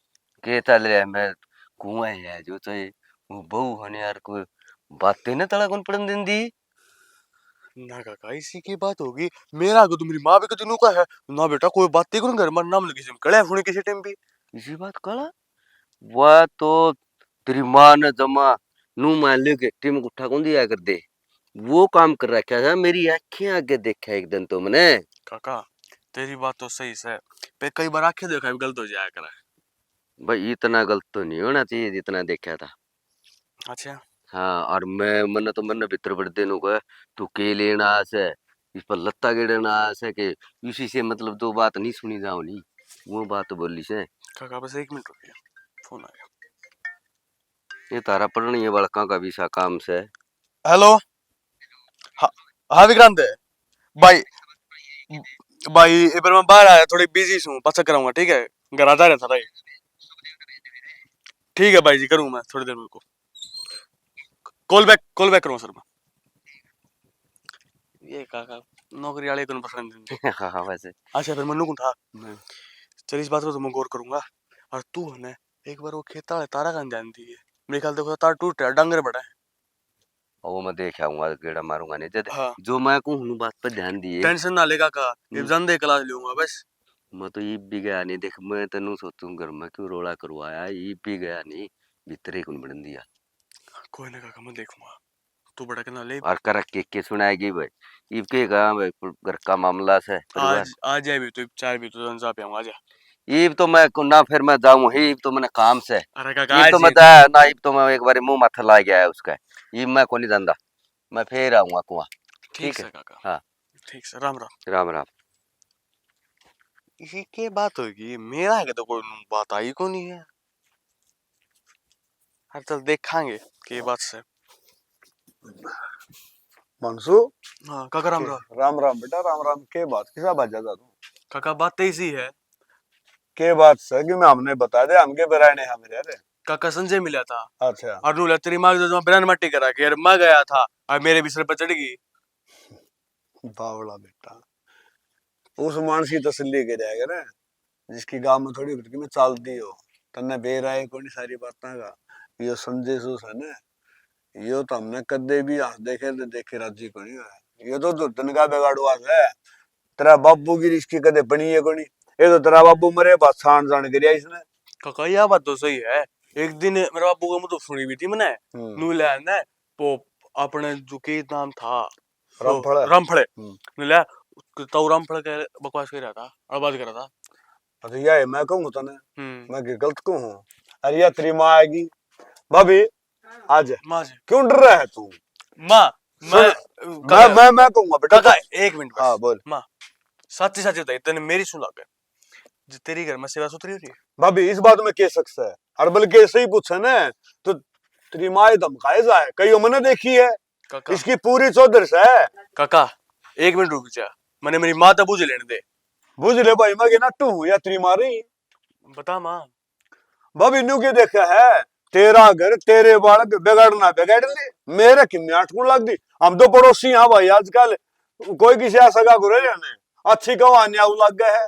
के चल रहा है, मैं कुआं है जो तो वो बहू होने यार कोई बातें ना तड़ा कौन पड़न दिन दी
ना काका इसी की बात होगी। मेरा को तुम्हारी माँ भी कभी नू का है ना बेटा, कोई बात ही करूं घर में नाम लगी सिम कड़े फोन किसी टाइम भी
इसी बात कला। वह तो तेरी माँ ने जमा नू मान लियो कि टीम उठा कौन दिया कर दे, वो काम कर रखा था, मेरी आंखें आगे देखा एक दिन तो मैंने।
काका तेरी बात तो सही है, पे कई बार आंखें देखा भी गलत हो जाया करे।
भाई इतना गलत तो नहीं होना चाहिए जितना देखा था।
अच्छा
हाँ और मैं मन तो मन भीतर पड़ते नु कह तू के लेना से इस पर लत्ता गेड़ना से के इसी से मतलब दो बात नहीं सुनी जाओ नी वो बात बोली से
काका बस 1 मिनट रुकिए, फोन आ गया।
ये तारा पढ़नी है बड़का का भी सा काम से
हेलो। हाँ हाँ विक्रांत भाई। भाई एक बार मैं बाहर आया, थोड़ी बिजी हूँ, पाछा कराऊंगा ठीक है। घर आता रहता भाई। ठीक है भाई जी, करूंगा मैं थोड़ी देर में को कॉल बैक करूंगा सर मैं। ये काका नौकरी वाले को पसंद नहीं।
हाँ हाँ वैसे
अच्छा फिर मन्नू कौन था। चल इस बात को तो मैं गौर करूंगा। और तू है ना एक बार वो खेता वाले तारा का ध्यान दी है, मेरे ख्याल देखो तार टूट रहा डांगर बड़ा है।
वो मैं देख आऊंगा गेड़ा मारूंगा नहीं जद
हाँ
जो मैं को हूं बात पर ध्यान दिए
टेंशन ना लेगा का, ये जानदे क्लास लूंगा बस।
मैं तो ये भी गया नहीं देख मैं तेनू सोचूं घर में क्यों रोला करवाया ये भी गया नहीं भीतर ही कौन बन दिया
कोई ना काका मैं देखूंगा, तू बड़ा करना ले।
और कर के सुनाएगी भाई ये के कहा भाई घर का मामला से परिवार
आज जाए भी तो चाय भी तो जा पे आऊंगा आजा।
ये तो मैं ना फिर मैं जाऊं ही तो मैंने काम से
अरे काका
ये
आज
तो मैं ना ये तो मैं एक बार मुंह माथा ला गया है उसका ये मैं को नहीं जानता मैं फिर आऊंगा कुआ
ठीक
है
है काका।
हाँ
ठीक है राम राम।
राम राम
ये के बात होगी मेरा है तो कोई बात आई को नहीं है। हर चल देखांगे के बात से।
मनसू
हाँ काका राम राम।
राम राम बेटा राम राम। के बात किसा बाजा था तू?
काका बात ऐसी है।
के बात से कि मैं हमने बता दे हमके बेराने हमें रे।
काका संजय मिला था
अच्छा
और नूला तेरी माँ जो बिरान मट्टी करा के यार मैं गया था और मेरे बिस्तर पर चढ़ गई।
बावड़ा बेटा उस मानस की तसल्ली के जाएगा ना जिसकी गांव में थोड़ी भटकी में चालती हो तन्ने बेर आए कोई सारी बातें का ये संजय सूस है ना यो तो हमने कदे भी हाथ देखे राजी को नहीं है। ये तो दुर्धन का बिगाड़ुआ है। तेरा बाबू की रिश्ती कदे बनी है कोनी। ये तो तेरा बाबू मरे बात छान जान गिरिया इसने।
काका यह बात तो सही है। एक दिन मेरे बाबू को मुझे सुनी भी थी मैंने नूला ने वो अपने जो के नाम था रामफड़े नूला तो रामफड़े के बकवास कर रहा था और बात कर रहा था।
अच्छा ये मैं कहूँ तने मैं गलत क्यों हूँ। अरे यार तेरी माँ आएगी भाभी आज
माँ
क्यों डर रहा है तू।
माँ
मैं कहूँगा बेटा
काका 1 मिनट बस।
हाँ बोल
माँ सच्ची सच्ची बताइए तेने मेरी सुन लग गए तेरी घर में सेवा सुथरी हो रही है।
भाभी इस बात में कह सकता है और बल्कि ऐसे ही पूछे ना तो तेरी माँ धमकाए जाए कई मैंने देखी है
काका
इसकी पूरी चौधर से है।
काका 1 मिनट रुक जा मैंने मेरी माँ तो बुझ लेने दे।
बुझ ले भाई मैं नट्टू हूँ या तेरी माँ रही
बता माँ।
भाभी न्यू के देखा है तेरा घर तेरे बालक बिगाड़ना बिगाड़ ले मेरे किन्ने अटकूं लग दी। हम तो पड़ोसी हाँ भाई आजकल कोई किसी ऐसा का गुरे जाने अच्छी कहो आने लग गए है।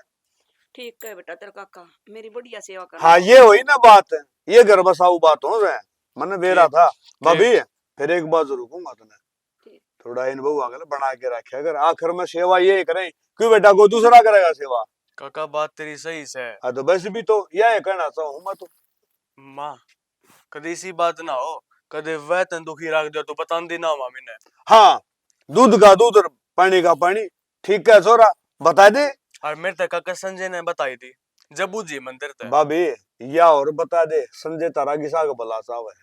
ठीक है बेटा तेरा काका मेरी बढ़िया सेवा कर।
हाँ ये हुई ना बात है ये घर बसाऊ बात हो रहा है मैंने बेरा था भाभी फिर एक बात जरूर कहूंगा तुम्हें थोड़ा इन बहु आगे बना के रखे अगर आखिर में सेवा ये करें क्यों बेटा को दूसरा करेगा सेवा।
काका बात तेरी सही से
हाँ तो वैसे भी तो यह कहना चाहूँ मैं तो
माँ कदे इसी बात ना हो कदे वह तन दुखी रख दो तो बता देना मामी ने।
हाँ दूध का दूध और पानी का पानी ठीक है छोरा बता दे।
और मेरे तक काका संजय ने बताई थी जब जी मंदिर तक
भाभी या और बता दे संजय तारा किसा का भला चाव है।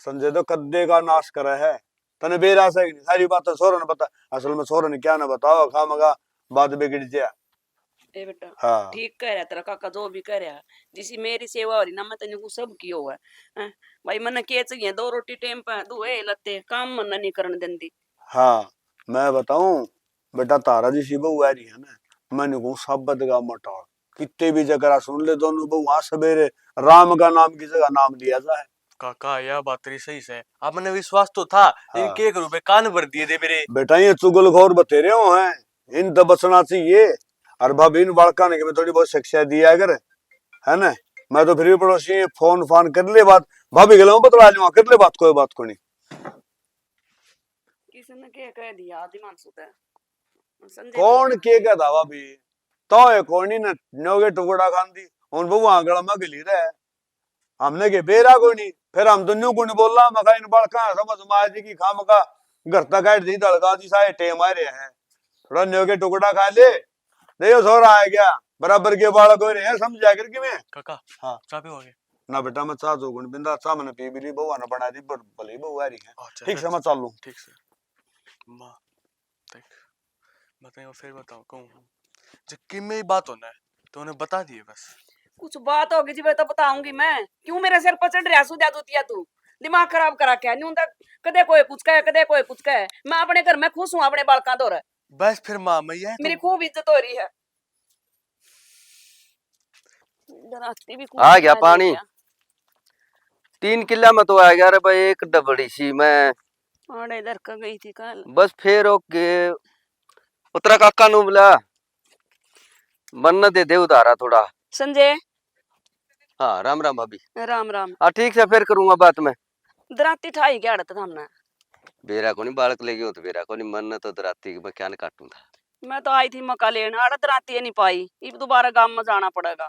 संजय तो कद्दे का नाश करे है तने बेरा से सारी बातें छोरा ने बता असल में छोरा ने क्या ना बताओ खामगा बात बिगड़ जाए।
ए बेटा
हाँ
ठीक कह रहा तेरा काका जो भी कह रहा जिसी मेरी सेवा हो रही ना मैं तेने को सब कियो है भाई मैंने के चाहिए 2 रोटी टेम पे दुए लते काम मन नहीं करने देंदी।
हाँ मैं बताऊं बेटा तारा जी सी बहू आ रही है ना मैंने कहूँ शब्द का मटाड़ कितने भी जगह सुन ले दोनों बहू आज सवेरे राम का नाम की जगह नाम लिया जाए।
काका यह बात तेरी सही से आप मैंने विश्वास तो था इनके एक रुपए कान भर दिए थे मेरे।
बेटा ये चुगलखोर बतेरे हो हैं इन तो बचना चाहिए और भाभी इन बालका ने मैं थोड़ी बहुत शिक्षा दिया अगर है ना मैं तो फिर भी पड़ोसी फोन फान कर ले बात भाभी गला बतला लूंगा कर ले बात कोई बात को नहीं।
किसी ने क्या कह दिया आदि मान सुता है
कौन के कहता भाभी तो ये कौन न नोगे टुकड़ा खान दी उन बहू आंगड़ा में गली रहे हमने के बेरा को नहीं फिर हम तो न्यू को नहीं बोल रहा मका इन बालका समझ माया जी की खाम का घर तक काट दी दड़का दी सारे टेम आ रहे हैं थोड़ा न्योगे टुकड़ा खा ले देखो सो रहा है क्या बराबर के बालक हो रहे हैं समझा करके मैं
काका
हाँ
चाबी हो गए
ना बेटा मैं चाह जो गुण बिंदा चाह मैंने पी भी ली बहू ना बना दी पर भले ही बहू आ रही है
अच्छा,
ठीक से मैं चालू
ठीक से माँ देख बताइए फिर बताओ कहूँ जब किम में ही बात होना है तो उन्हें बता दिए बस।
कुछ बात होगी जी मैं तो बताऊंगी मैं। क्यों मेरे सिर पर चढ़ रहा सुधा दूतिया तू? दिमाग खराब करा क्या नहीं होता? कदे कोई कुछ कहे कदे कोई कुछ कहे। मैं अपने घर में खुश हूँ अपने बालका दो रहा।
बस फिर माँ मैं यह
मेरी खूब इज्जत हो रही है। डराती भी खूब
आ गया
है
पानी
क्या?
3 किला में तो आ गया रे भाई एक डबड़ी सी मैं
अरे इधर का गई थी कल।
बस फिर ओके उतरा काका नु बोला मन दे उधारा थोड़ा।
संजय
हाँ राम राम भाभी।
राम राम।
हाँ ठीक से फिर करूंगा बात में।
दराती ठाई क्या अड़त था हमने?
बेरा को नहीं बालक लेगी हो तो बेरा को नहीं मन तो दराती मैं क्या न काटूं था।
मैं तो आई थी मक्का लेने अड़त दराती नहीं पाई। अब दोबारा गांव में जाना पड़ेगा।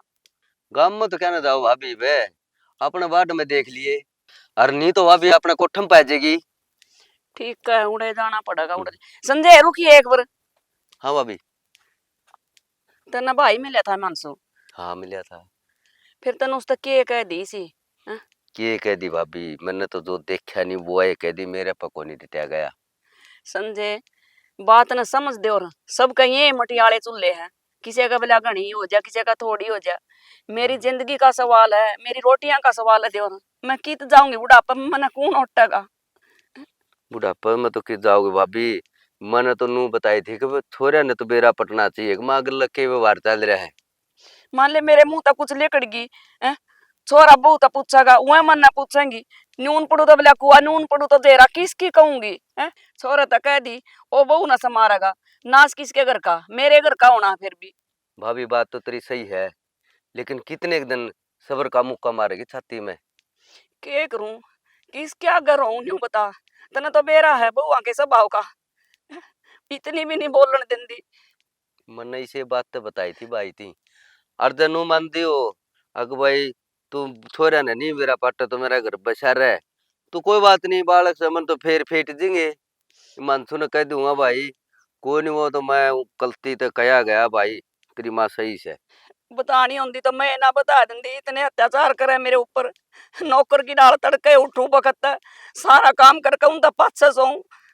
गांव में तो क्या ना जाओ भाभी वे अपने वार्ड में देख लिए और नहीं तो भाभी अपने कोठम पा जाएगी।
ठीक है उड़े जाना पड़ेगा उड़े। संजय रुकिए एक बार।
हाँ भाभी।
तेना भाई मिला था मानसू?
हाँ मिला था।
फिर तेन उसने के कह दी सी?
के कह दी भाभी मैंने तो जो देखा नहीं वो है कह दी मेरे पर को नहीं डिटा गया।
संजय बात न समझ दे और सब कहीं मटियाले चूल्हे हैं। किसी का बेला घनी हो जा किसी का थोड़ी हो जा। मेरी जिंदगी का सवाल है मेरी रोटियां का सवाल है देवर। मैं कित जाऊंगी बुढ़ापा में मना कौन उठेगा?
बुढ़ापा में तो किस जाओगे भाभी मैंने तो नू बताई थी कि छोरा ने तो बेरा पटना चाहिए माँ गल के व्यवहार चल रहा है।
मान ले मेरे मुंह तक कुछ लेकड़गी छोरा बहू तो पूछेगा वह मन ना पूछेंगी। नून पड़ू तो बोला कुआ नून पड़ू तो देरा किसकी कहूंगी छोरा तो कह दी ओ बहू ना समारेगा। नाच किसके घर का? मेरे घर का होना फिर भी।
भाभी बात तो तेरी सही है लेकिन कितने एक दिन सबर का मुक्का मारेगी छाती में।
के करूं किस क्या घर हूं न्यू बता। तना तो बेरा है बहू के स्वभाव का। इतनी भी नहीं बोलन देंदी।
मैंने इसे बात तो बताई थी भाई थी अर्जनु मान दियो अग भाई तू छोरा ने नहीं मेरा पाटा तो मेरा घर बसा रहा है तो कोई बात नहीं बालक से मन तो फेर फेट देंगे। मानसू ने कह दूंगा भाई कोई नहीं वो तो मैं गलती तो कया गया भाई तेरी माँ सही से।
बतानी होंदी तो मैं ना बता देंदी। इतने अत्याचार करे मेरे ऊपर। नौकर की डाल तड़के उठूं बखत सारा काम करके उनका पाछे सो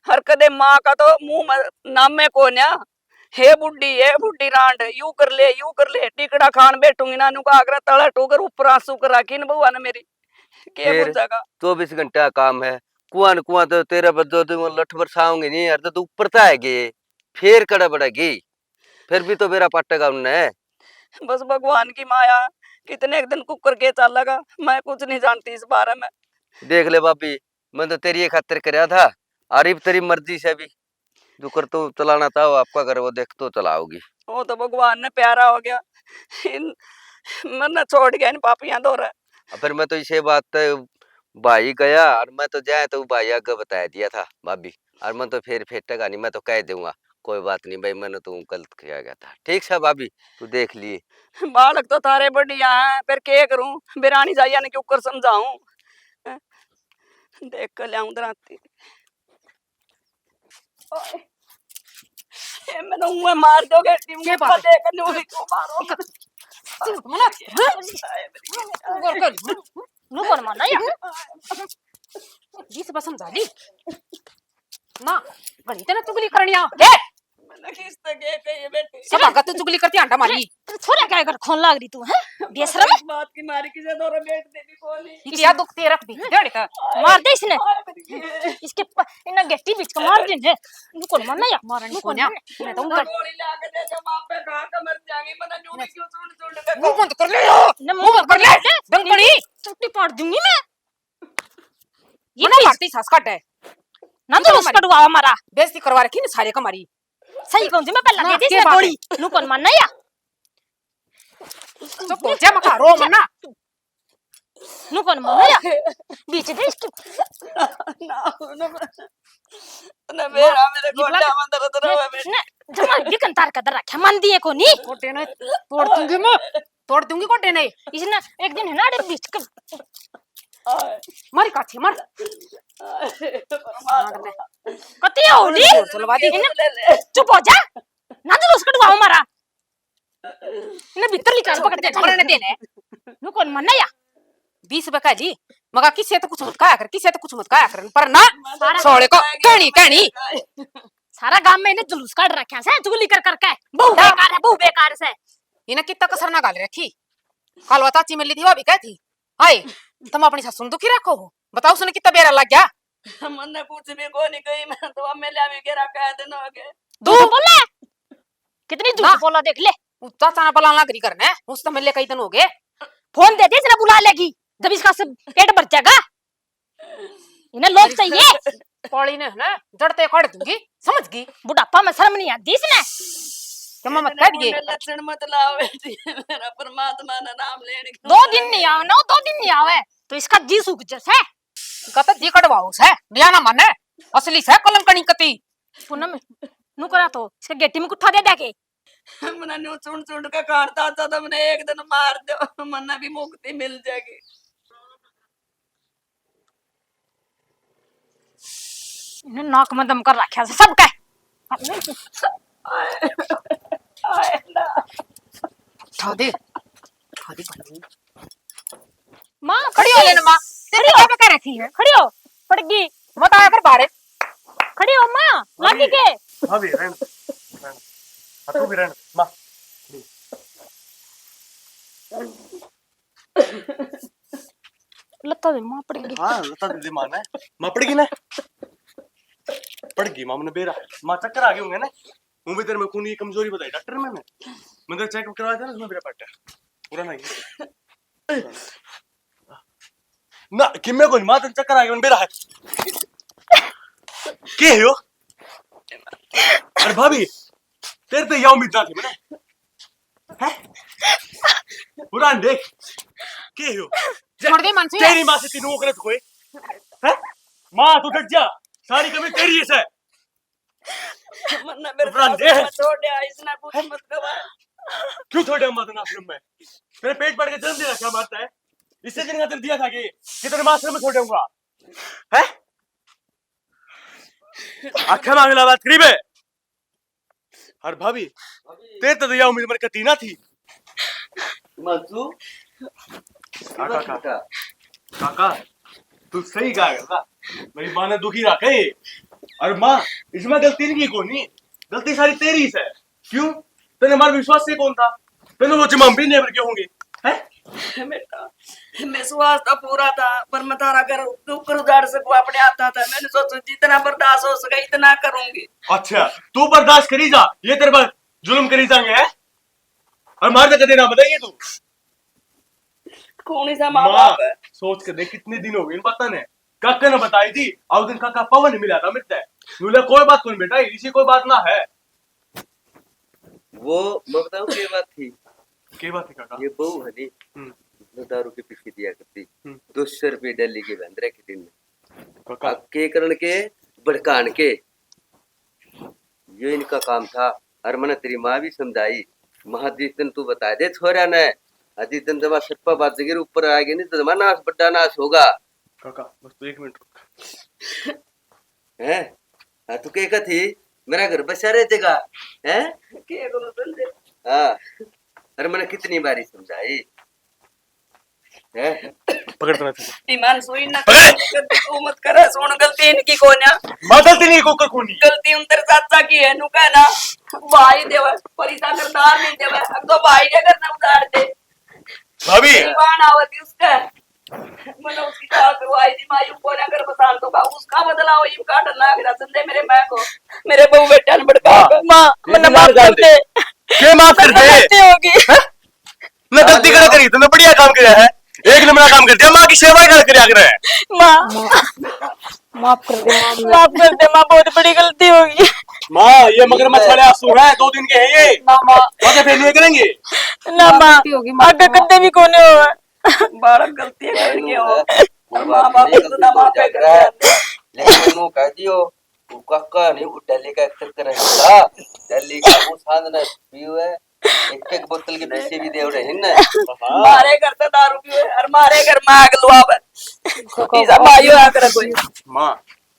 हर कदे माँ का तो मुंह में नाम में को न्या हे बुड्ढी रांड यू कर ले टिकड़ा खान बैठूंगी नानू का आगरा तला टोकर ऊपर आंसू करा किन बुआ ने मेरी के
फिर
बुझेगा?
24 घंटे का काम है कुआं तो तेरा बजो तो लठ बरसाओगे नहीं यार तो ऊपर तो आएगी फिर कड़ा बढ़ेगी फिर भी तो मेरा पट्टेगा उनने।
बस भगवान की माया कितने एक दिन कुकर के चल लगा। मैं कुछ नहीं जानती इस बारे में।
देख ले भाभी मैं तो तेरी खातिर करया था और अब तेरी मर्जी से भी जो कर तो चलाना था वो आपका घर वो देख तो चलाओगी।
वो तो भगवान ने प्यारा हो गया। मन छोड़ गया इन पापियां दो रहा।
फिर मैं तो इसे बात तो भाई गया और मैं तो जाए तो भाई आगे बता दिया था भाभी और मैं तो फिर फेंटेगा नहीं मैं तो कह दूंगा कोई बात नहीं भाई मैंने तो गलत किया गया था ठीक है भाभी तू देख लिए।
बालक तो थारे बढ़िया है फिर के करूं बिरानी जाइया ने क्यों कर समझाऊं। देख कर लियाऊं दराती। मैं तो मुंह मार दोगे
के बात
देख नूरी को मारो।
नु कोण माना या
जिस बसम झाली ना गणी तेना चुगली करणी आ ले
मैंने किस तक कही बेटी
सब आगा तू चुगली करती आंटा मारी
छोरा क्या कर खोन लाग रही तू हैं बेशरम
इस बात की मारी किसे दो बेट देगी कोनी
ये क्या दुख ते रख दी डेढ़ का
मार दे इसने इसके इना गेटी बीच का मार दे नु कोण माना या
मारन को न्या मैं तो उनका
गोली लाके दे जब आप पे खा के मर जाएंगे मैंने न्यू क्यों सुन के
मुंह बंद कर ले मुंह बंद कर ले दंगड़ी
चुट्टी पाड़ दूंगी मैं
ये ना मारती सास काट है
नंद उस कड़वा हमारा
बेइज्जती करवा रखी ना सारे का मारी
सही कहूं जी मैं पहला दे दे इसने गोली नु कोण माना या
तो पहुंचा मका रो मना
नु कोण माना या बीच दे इसके
ना मेरा मेरे गोड्डा अंदर तो रहा बेटी
ने जमा दिकन तार का दर रखा मान दिए को नी
कोटे ने तोड़ दूंगी कोटे ने
इसने एक दिन है ना अरे बीच का
मारी काठी मार
कती होली
चलवा दी
चुप हो जा ना तो उसको डुआ हमारा ने भीतर निकाल पकड़ के झगड़ने देने नु कोण माना या
20 रुपए का जी मगर किसे तो कुछ मत खाया कर, किसे तो कुछ मत खाया कर, पर ना सोले को कहनी कहनी
सारा गांव में इन्हें जुलूस काट रखा है चुगली कर करके। बहु बेकार है, बहु बेकार से।
इन्हें कितना कसर ना गाल रखी। कल वो चाची मिली थी, वो भी कही थी हाय तुम अपनी ससुर दुखी रखो हो, बताओ उसने कितना बेरा लग गया।
मन्ने कुछ भी को नहीं कही, मैं तो अब मेले में गेरा कह देना आगे
झूठ बोला कितनी झूठ बोला देख ले।
चाचा ना पलाना करी करने उस तो मिले कई दिन हो गए।
फोन दे दे, इसने बुला लेगी जब इसका सब पेट भर जाएगा। इन्हें लोग चाहिए।
पौड़ी ने ना जड़ते काट दूंगी, समझ गई।
बुढ़ापा में शर्म नहीं आती इसने।
तुम मत कह दिए
लक्षण मत लाओ जी, मेरा परमात्मा ना नाम लेने
2 दिन नहीं आवे ना, 2 दिन नहीं आवे तो इसका जी सूख जैसे।
कत जी कटवाओ से दिया ना माने असली से कलंकनी कती
पूनम नु करा तो इसका गेटी में कुट्ठा दे दे के।
मना न्यू चुन चुन के काटता था तो मैंने एक दिन मार दो, मन्ना भी मुक्ति मिल जाएगी।
इन्हें नाक में दम कर रखा है सब के।
उठा दे
मां
खड़ी हो लेना मां, तेरी क्या पे रखी है,
खड़ी हो पड़गी
मत आया कर बाहर।
खड़ी हो मां लाठी के।
भाभी रहने तू भी रहने मां।
लता दे मां पड़गी।
हाँ लता दीदी मां है, मां पड़गी ना, पड़गी मां ने बेरा मां चक्कर आ गए होंगे ना। मुंह तेरे में खून की कमजोरी बताई डॉक्टर ने मैंने तेरा चेकअप करवाया था ना, उसमें बेरा पट्टा पूरा नहीं ना किम्मे को मां तेरे चक्कर आ गए बेरा है के हो। अरे भाभी तेरे तो यह उम्मीद ना थी मैंने, हैं पुरान देख के हो।
छोड़ दे मन से
तेरी मां से तीनों गलत कोई है। मां तू डट जा, सारी कमी तेरी है।
मन्ना मेरे पास छोड़ दे, इसने कुछ मत करवा।
क्यों छोड़े मत ना आश्रम में, तेरे पेट पड़ के जन्म दिया क्या बात है। इससे दिन खातिर दिया था कि तेरे मां आश्रम में छोड़ दूंगा है। आंखें मांगला बात करीब है। और भाभी तेरे तो यह उम्मीद मेरे कती ना थी।
मजू
काका काका तू सही कहा, मेरी मां ने दुखी रखा है। और मां इसमें गलती नहीं की कोनी, गलती सारी तेरी से। क्यों तेने हमारा विश्वास से कौन था, तेने वो चिमम भी नहीं क्यों होंगे हैं।
बेटा मैं विश्वास तो पूरा था, पर मैं तारा कर ऊपर उजाड़ सकूं अपने आता था। मैंने सोचा जितना बर्दाश्त हो सके इतना करूंगी।
अच्छा तू बर्दाश्त करी जा, ये तेरे पर जुल्म करी जाएंगे हैं। और मार दे ना बताइए तू
कौन सा माँ बाप है।
सोच के देख कितने दिन हो गए पता नहीं काका ने बताई थी। उस दिन काका पवन मिला था मिलता है, बोला कोई बात कौन बेटा इसी कोई बात ना है।
वो मैं बताऊं क्या बात थी,
क्या बात है काका।
ये बहू है नी जो दारू की पिछली दिया करती 200 रुपये डेली के बंदरे के दिन में के करण के भड़कान के, ये इनका काम था। और मैंने तेरी माँ भी समझाई, महाजिस दिन तू बता दे छोरा ने, अजी दिन जब सप्पा बात जगह ऊपर आएगी नहीं तो जमाना नाश बड्डा नाश होगा।
काका बस तू 1 मिनट रुक
हैं। हाँ तू क्या थी मेरा घर बसा रहे थे का हैं। हाँ अरे मैंने कितनी बारी समझाई है।
पकड़ तो नहीं
ईमान सोई ना तू मत कर, सुन गलती इनकी कौन है।
मां गलती नहीं कोकर कोनी,
गलती उन तेरे चाचा की है। नु कहना भाई देवा परिता करदार नहीं देवा, अब तो भाई ने करना उतार दे।
भाभी
ईमान आवती उसका मैंने उसकी चाल करवाई थी। मायू को ना कर बसान तो का उसका बदला हो यू काट ना गिरा संदे मेरे मैं को मेरे बहू बेटा ने भड़का। मां मैंने माफ कर दे,
के माफ कर दे।
गलती होगी
मैं गलती करे करी तूने बढ़िया काम किया है, एक नंबर काम कर दिया। मां की सेवा कर कर रहा है।
मां माफ कर दे, माफ कर दे मां, बहुत बड़ी गलती होगी।
मां ये मगरमच्छ वाले आंसू है 2 दिन के हैं ये,
मां
आगे फिर नहीं करेंगे
ना मां आगे कदे भी कोने हो बालक गलती करके हो। मां बाप तो ना मां पे कर दे,
लेकिन वो कह दियो वो काका नहीं वो दिल्ली का एक्टर करेगा। दिल्ली का वो सांद ना पीओ है, एक बोतल के पैसे भी दे रहे हैं ना।
मारे घर तो दारू पियो और मारे घर में आग लुआव तीजा मायो आ कर कोई।
मां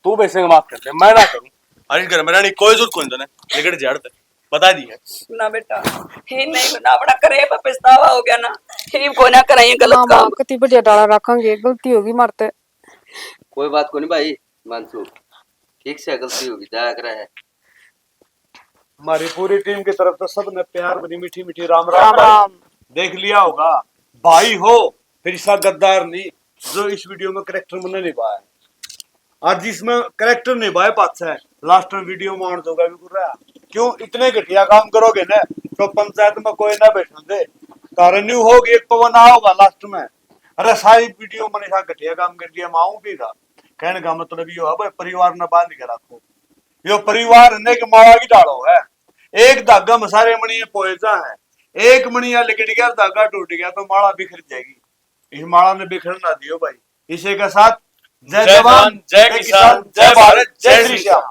तू वैसे माफ कर दे, मैं ना करूं। अरे घर में रानी कोई जरूरत कौन जाने लेकर झाड़ बता दी है
ना बेटा ही नहीं बना बड़ा करे पछतावा हो गया ना। ये को ना कराइए गलत काम।
कति बढ़िया डाला रखेंगे, गलती होगी मारते।
कोई बात को नहीं भाई मानसू, ठीक से गलती होगी जाया करे है।
हमारी पूरी टीम की तरफ तो सबने प्यार भरी मीठी मीठी राम राम राम देख लिया होगा। भाई हो फिर ऐसा गद्दार नहीं जो इस वीडियो में करेक्टर मैंने निभाया। आज जिसमें करेक्टर निभाए पास है लास्ट में वीडियो में आन होगा भी कर रहा। क्यों इतने घटिया काम करोगे ना तो पंचायत में कोई ना बैठने दे, तारे न्यू होगी एक पवन होगा लास्ट में। अरे सारी वीडियो मैंने ऐसा घटिया काम कर दिया माऊ भी था। कहने का मतलब यो है भाई परिवार ने बांध के रखो, यो परिवार ने एक मावा की डालो है। एक धागा में सारे मणिया पोएजा है, एक मणिया लिकट गया धागा टूट गया तो माला बिखर जाएगी। इस माला ने बिखर ना दियो भाई। इसी के साथ जय जवान जय किसान जय भारत जय श्री श्याम।